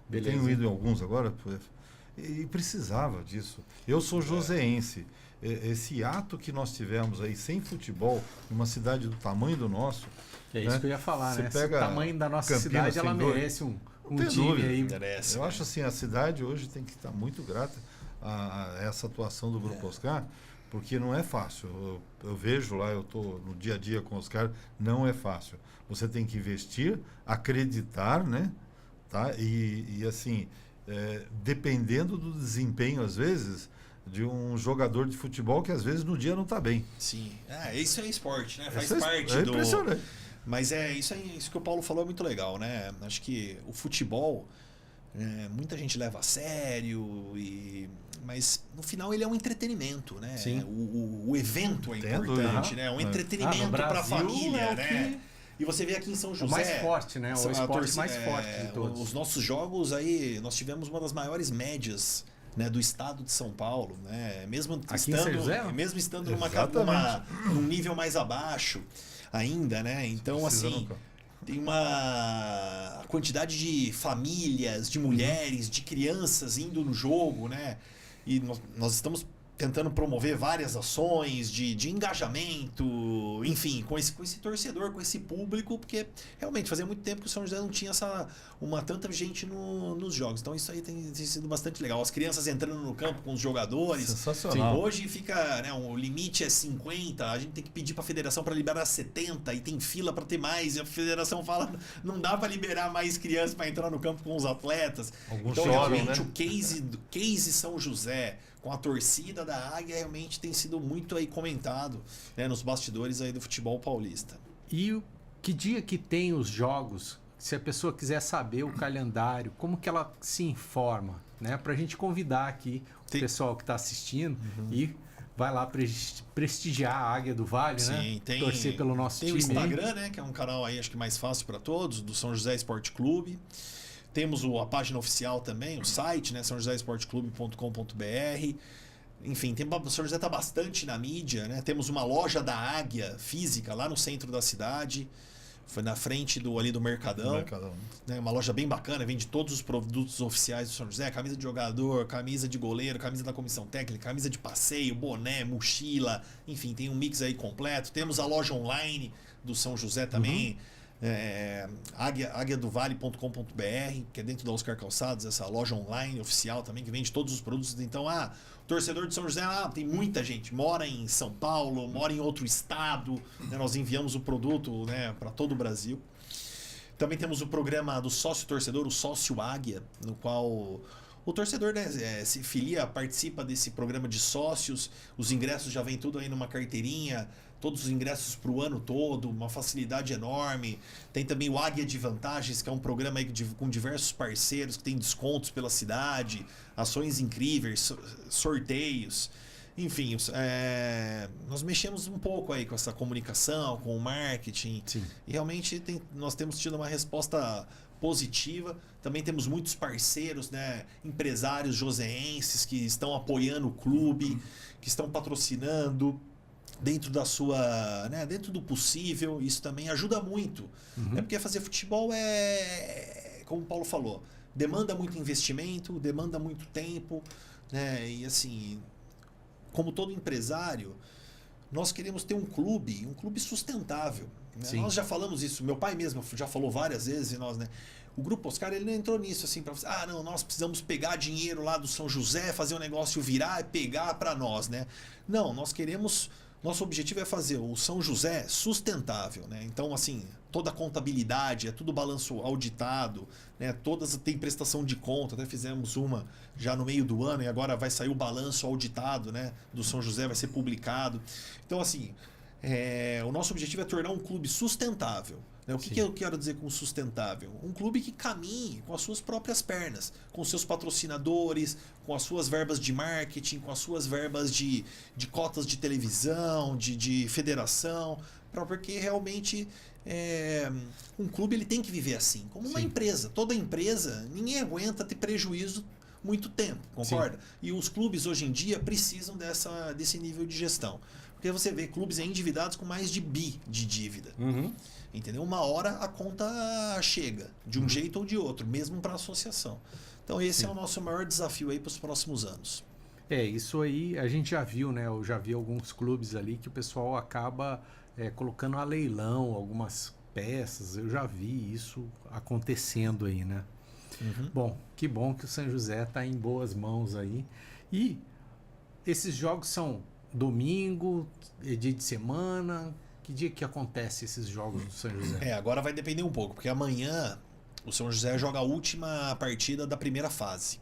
Beleza. Tenho ido em alguns agora e precisava disso. Eu sou joseense. Esse ato que nós tivemos aí sem futebol, numa cidade do tamanho do nosso... É isso que eu ia falar, né? O tamanho da nossa cidade, ela merece um time aí. Eu acho assim, a cidade hoje tem que estar muito grata a essa atuação do Grupo Oscar, porque não é fácil. Eu vejo lá, eu estou no dia a dia com os caras, não é fácil. Você tem que investir, acreditar, né? Tá? E assim, dependendo do desempenho, às vezes, de um jogador de futebol que às vezes no dia não está bem. Sim. Isso é esporte, né? Faz Isso parte é do... impressionante. Mas isso que o Paulo falou é muito legal, né? Acho que o futebol, muita gente leva a sério, mas no final ele é um entretenimento, né? Sim. O evento é Entendo, importante, né? Um entretenimento para a família, né? E você vê aqui em São José... O mais forte, né? O esporte mais forte de todos. Os nossos jogos aí, nós tivemos uma das maiores médias, né, do estado de São Paulo, né? Mesmo estando num nível mais abaixo ainda, né? Então, assim, tem uma quantidade de famílias, de mulheres, de crianças indo no jogo, né? E nós estamos tentando promover várias ações de engajamento, enfim, com esse torcedor, com esse público, porque realmente fazia muito tempo que o São José não tinha tanta gente nos jogos. Então isso aí tem sido bastante legal. As crianças entrando no campo com os jogadores. Sensacional. Hoje fica, né, o limite é 50, a gente tem que pedir para a federação para liberar 70 e tem fila para ter mais. E a federação fala, não dá para liberar mais crianças para entrar no campo com os atletas. Alguns então choram, realmente né? o case São José com a torcida da Águia realmente tem sido muito aí comentado, né, nos bastidores aí do futebol paulista. E que dia que tem os jogos? Se a pessoa quiser saber o calendário, como que ela se informa, né? Para a gente convidar aqui o pessoal que está assistindo e vai lá prestigiar a Águia do Vale, né? Torcer pelo nosso time. Tem o Instagram, né? Que é um canal aí acho que mais fácil para todos, do São José Esporte Clube. Temos a página oficial também, o site, né? sãojoséesporteclube.com.br. Enfim, o São José está bastante na mídia, né? Temos uma loja da Águia física lá no centro da cidade. Foi na frente ali do Mercadão. Né? Uma loja bem bacana, vende todos os produtos oficiais do São José. Camisa de jogador, camisa de goleiro, camisa da comissão técnica, camisa de passeio, boné, mochila. Enfim, tem um mix aí completo. Temos a loja online do São José também. águiadovale.com.br, que é dentro da Oscar Calçados, essa loja online oficial também, que vende todos os produtos. Então, o torcedor de São José, tem muita gente, mora em São Paulo, mora em outro estado, né? Nós enviamos o produto, né, para todo o Brasil. Também temos o programa do sócio torcedor, o Sócio Águia, no qual o torcedor, né, se filia, participa desse programa de sócios, os ingressos já vem tudo aí numa carteirinha, todos os ingressos para o ano todo, uma facilidade enorme. Tem também o Águia de Vantagens, que é um programa aí com diversos parceiros que tem descontos pela cidade, ações incríveis, sorteios. Enfim, nós mexemos um pouco aí com essa comunicação, com o marketing. Sim. E realmente nós temos tido uma resposta positiva. Também temos muitos parceiros, né, empresários joseenses que estão apoiando o clube, que estão patrocinando dentro da sua, né, dentro do possível. Isso também ajuda muito. É porque fazer futebol como o Paulo falou, demanda muito investimento, demanda muito tempo, né? E assim, como todo empresário, nós queremos ter um clube sustentável, né? Nós já falamos isso, meu pai mesmo já falou várias vezes, e nós, né? O Grupo Oscar, ele não entrou nisso assim para não, nós precisamos pegar dinheiro lá do São José, fazer o negócio virar e pegar para nós, né? Não, nosso objetivo é fazer o São José sustentável, né? Então, assim, toda a contabilidade, é tudo balanço auditado, né? Todas tem prestação de conta, até fizemos uma já no meio do ano e agora vai sair o balanço auditado, né, do São José, vai ser publicado. Então, assim, o nosso objetivo é tornar um clube sustentável. O que eu quero dizer com sustentável? Um clube que caminhe com as suas próprias pernas, com seus patrocinadores, com as suas verbas de marketing, com as suas verbas de cotas de televisão, de federação, porque realmente um clube ele tem que viver assim, como uma empresa. Toda empresa, ninguém aguenta ter prejuízo muito tempo, concorda? Sim. E os clubes hoje em dia precisam desse nível de gestão. Porque você vê clubes endividados com mais de bi de dívida. Entendeu? Uma hora a conta chega, de um jeito ou de outro, mesmo para a associação. Então esse é o nosso maior desafio aí para os próximos anos. Isso aí a gente já viu, né? Eu já vi alguns clubes ali que o pessoal acaba colocando a leilão algumas peças. Eu já vi isso acontecendo aí, né? Bom, que bom que o São José está em boas mãos aí. E esses jogos são domingo, dia de semana? Que dia que acontece esses jogos do São José? Agora vai depender um pouco, porque amanhã o São José joga a última partida da primeira fase.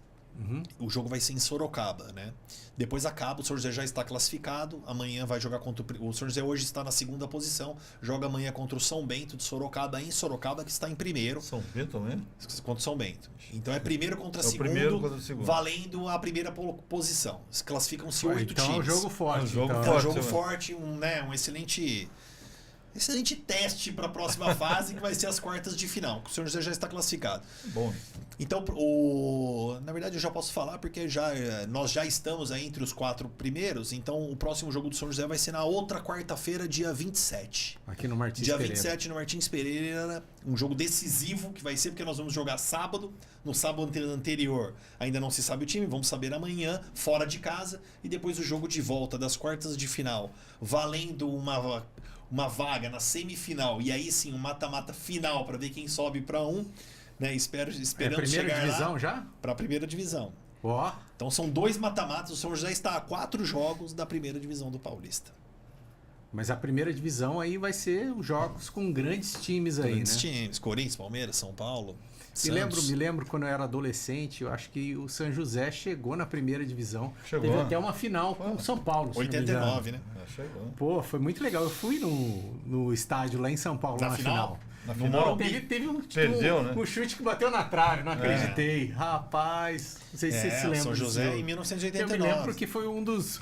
O jogo vai ser em Sorocaba, né? Depois acaba, o São José já está classificado. Amanhã vai jogar contra o São José hoje está na segunda posição. Joga amanhã contra o São Bento de Sorocaba, em Sorocaba, que está em primeiro. São Bento, né? Contra o São Bento. Então é primeiro contra primeiro contra o segundo. valendo a primeira posição. Classificam-se 8 então times. É um jogo forte. É um jogo É forte, um jogo né? forte, um excelente teste para a próxima fase, que vai ser as quartas de final. O São José já está classificado. Bom. Então, na verdade, eu já posso falar porque nós já estamos aí entre os 4 primeiros. Então, o próximo jogo do São José vai ser na outra quarta-feira, dia 27. Aqui no Martins Dia Pereira. 27 no Martins Pereira. Um jogo decisivo que vai ser, porque nós vamos jogar sábado. No sábado anterior ainda não se sabe o time, vamos saber amanhã, fora de casa. E depois o jogo de volta das quartas de final, valendo uma vaga na semifinal. E aí sim, um mata-mata final para ver quem sobe para né? Esperando primeira chegar divisão lá já? para a primeira divisão. Ó. Então são 2 mata-matas. O São José está a 4 jogos da primeira divisão do Paulista. Mas a primeira divisão aí vai ser os jogos com grandes times aí, Grandes né? times, Corinthians, Palmeiras, São Paulo. Me lembro quando eu era adolescente, eu acho que o São José chegou na primeira divisão. Chegou. Teve até uma final com o São Paulo. se não me engano. 89, né? Chegou. Pô, foi muito legal. Eu fui no estádio lá em São Paulo, Na na final. Na No final, Morumbi. Teve Perdeu, né? um chute que bateu na trave, não acreditei. Rapaz, não sei se você se lembra. São José disso. em Eu 1989. me lembro que foi um dos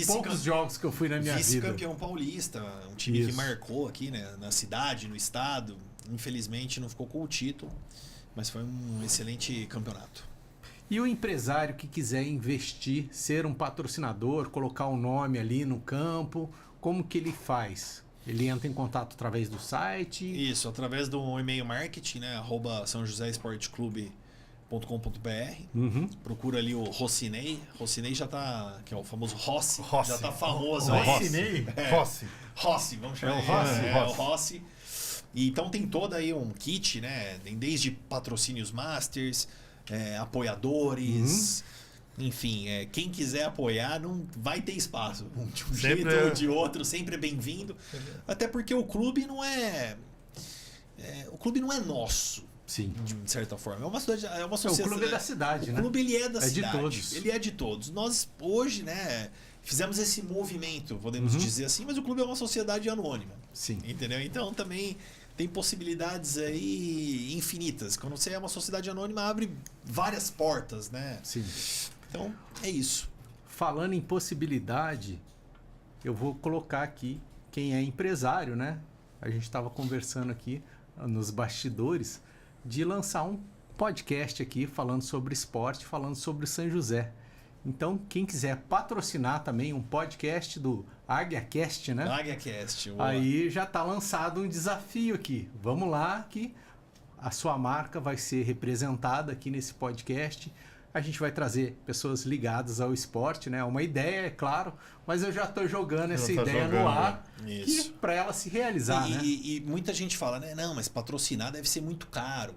poucos jogos que eu fui na minha vida. Vice-campeão paulista, um time que Isso. marcou aqui, né, na cidade, no estado. Infelizmente não ficou com o título, mas foi um excelente campeonato. E o empresário que quiser investir, ser um patrocinador, colocar o nome ali no campo, como que ele faz? Ele entra em contato através do site? Isso, através do e-mail marketing, né, @sãojoséesporteclube.com.br. Procura ali o Rocinei. Rocinei já tá, que é o famoso Rossi. Já tá famoso aí. Rocinei? Rossi, vamos chamar É o ele. Rossi? O Rossi. E então tem todo aí um kit, né? Tem desde patrocínios masters, apoiadores, enfim, quem quiser apoiar não vai ter espaço. De um jeito ou de outro, sempre é bem-vindo. Até porque o clube não é nosso. Sim. De certa forma. É uma sociedade. O clube é da cidade, né? O clube ele é da cidade. De todos. Ele é de todos. Nós hoje, né, fizemos esse movimento, podemos dizer assim, mas o clube é uma sociedade anônima. Sim. Entendeu? Então também tem possibilidades aí infinitas. Quando você é uma sociedade anônima, abre várias portas, né? Sim. Então, é isso. Falando em possibilidade, eu vou colocar aqui quem é empresário, né? A gente estava conversando aqui nos bastidores de lançar um podcast aqui falando sobre esporte, falando sobre São José. Então, quem quiser patrocinar também um podcast do AguiaCast, né? AguiaCast. Aí já está lançado um desafio aqui. Vamos lá que a sua marca vai ser representada aqui nesse podcast. A gente vai trazer pessoas ligadas ao esporte, né? Uma ideia, é claro, mas eu já estou jogando essa ideia no ar para ela se realizar, né? E muita gente fala, né? Não, mas patrocinar deve ser muito caro.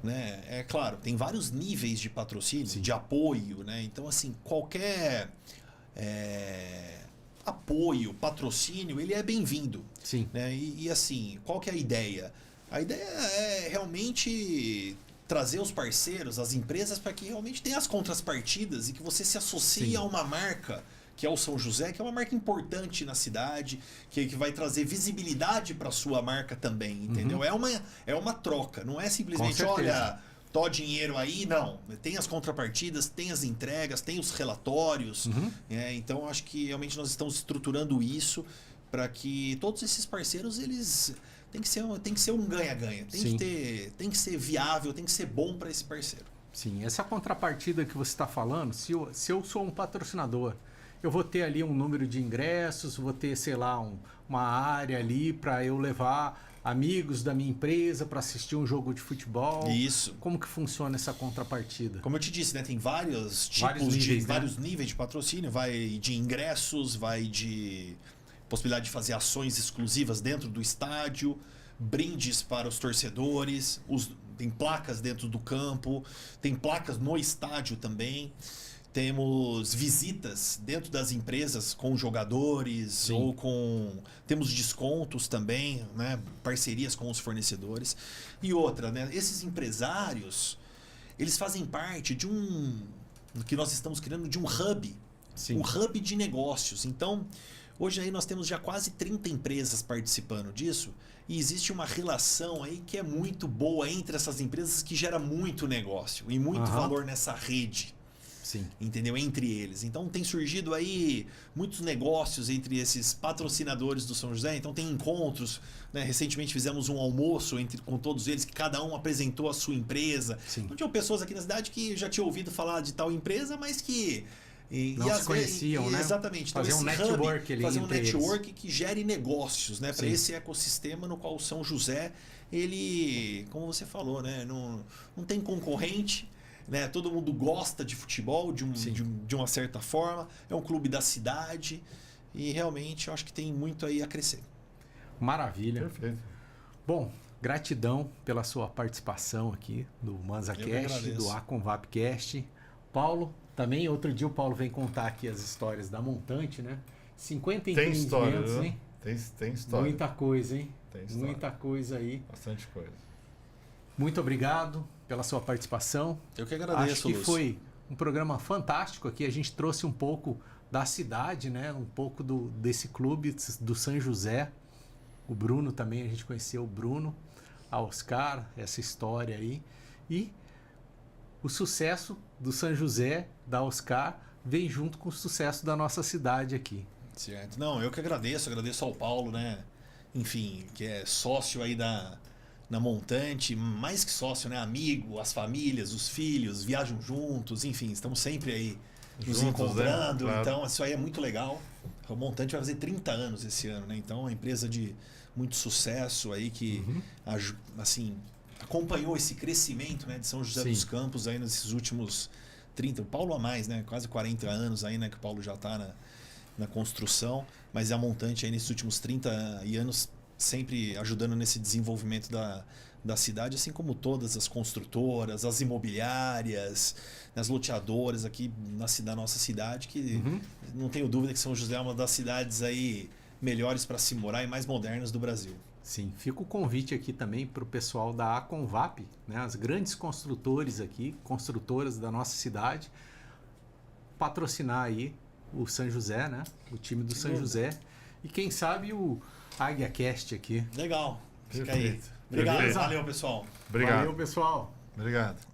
Né? É claro, tem vários níveis de patrocínio, de apoio, né? Então, assim, qualquer apoio, patrocínio, ele é bem-vindo. Sim. Né? E assim, qual que é a ideia? A ideia é realmente trazer os parceiros, as empresas, para que realmente tenha as contrapartidas e que você se associe a uma marca, que é o São José, que é uma marca importante na cidade, que vai trazer visibilidade para a sua marca também, entendeu? É uma troca, não é simplesmente, olha, tó dinheiro aí, não. Tem as contrapartidas, tem as entregas, tem os relatórios. Então, acho que realmente nós estamos estruturando isso para que todos esses parceiros, eles... Tem que ser um ganha-ganha. Tem que ser viável, tem que ser bom para esse parceiro. Sim, essa contrapartida que você está falando, se eu sou um patrocinador, eu vou ter ali um número de ingressos, vou ter, sei lá, uma área ali para eu levar amigos da minha empresa para assistir um jogo de futebol. Isso. Como que funciona essa contrapartida? Como eu te disse, né, tem vários níveis de patrocínio, vai de ingressos, vai de possibilidade de fazer ações exclusivas dentro do estádio, brindes para os torcedores, tem placas dentro do campo, tem placas no estádio também. Temos visitas dentro das empresas com jogadores temos descontos também, né? Parcerias com os fornecedores. E outra, né? Esses empresários, eles fazem parte de que nós estamos criando, de um hub. Sim. Um hub de negócios. Então, hoje aí nós temos já quase 30 empresas participando disso e existe uma relação aí que é muito boa entre essas empresas que gera muito negócio e muito valor nessa rede. Sim. Entendeu? Entre eles. Então tem surgido aí muitos negócios entre esses patrocinadores do São José. Então tem encontros, né? Recentemente fizemos um almoço com todos eles, que cada um apresentou a sua empresa. Sim. Então tinham pessoas aqui na cidade que já tinham ouvido falar de tal empresa, mas que não se conheciam, né? Exatamente. Então, fazer um network ali. Fazer um network que gere negócios, né? Para Sim. esse ecossistema no qual o São José, ele, como você falou, né? Não tem concorrente. Né? Todo mundo gosta de futebol de uma certa forma, é um clube da cidade e realmente eu acho que tem muito aí a crescer. Maravilha. Perfeito. Bom, gratidão pela sua participação aqui do ManzaCast, do AconvapCast. Paulo, também outro dia o Paulo vem contar aqui as histórias da Montante, né? 50 Tem história, hein? Tem história. Muita coisa, hein? Tem história. Muita coisa aí. Bastante coisa. Muito obrigado pela sua participação. Eu que agradeço, Acho que Lúcio. foi um programa fantástico aqui. A gente trouxe um pouco da cidade, né? Um pouco desse clube do São José. O Bruno também, a gente conheceu o Bruno, a Oscar, essa história aí. E o sucesso do São José, da Oscar, vem junto com o sucesso da nossa cidade aqui. Certo. Não, eu que agradeço ao Paulo, né? Enfim, que é sócio aí na Montante, mais que sócio, né? Amigo, as famílias, os filhos, viajam juntos, enfim, estamos sempre aí nos encontrando, né? Claro. Então isso aí é muito legal. A Montante vai fazer 30 anos esse ano, né? Então é uma empresa de muito sucesso aí que, assim, acompanhou esse crescimento, né, de São José dos Campos aí nesses últimos 30, o Paulo a mais, né? Quase 40 anos aí, né? Que o Paulo já está na construção, mas é a Montante aí nesses últimos 30 anos sempre ajudando nesse desenvolvimento da cidade, assim como todas as construtoras, as imobiliárias, as loteadoras aqui da nossa cidade, que não tenho dúvida que São José é uma das cidades aí melhores para se morar e mais modernas do Brasil. Sim, fica o convite aqui também para o pessoal da Aconvap, né, as grandes construtoras da nossa cidade, patrocinar aí o São José, né, o time do São José, e quem sabe o AguiaCast aqui. Legal, fica aí. Perfeito. Obrigado, Perfeito. valeu pessoal. Obrigado. Valeu, pessoal. Obrigado.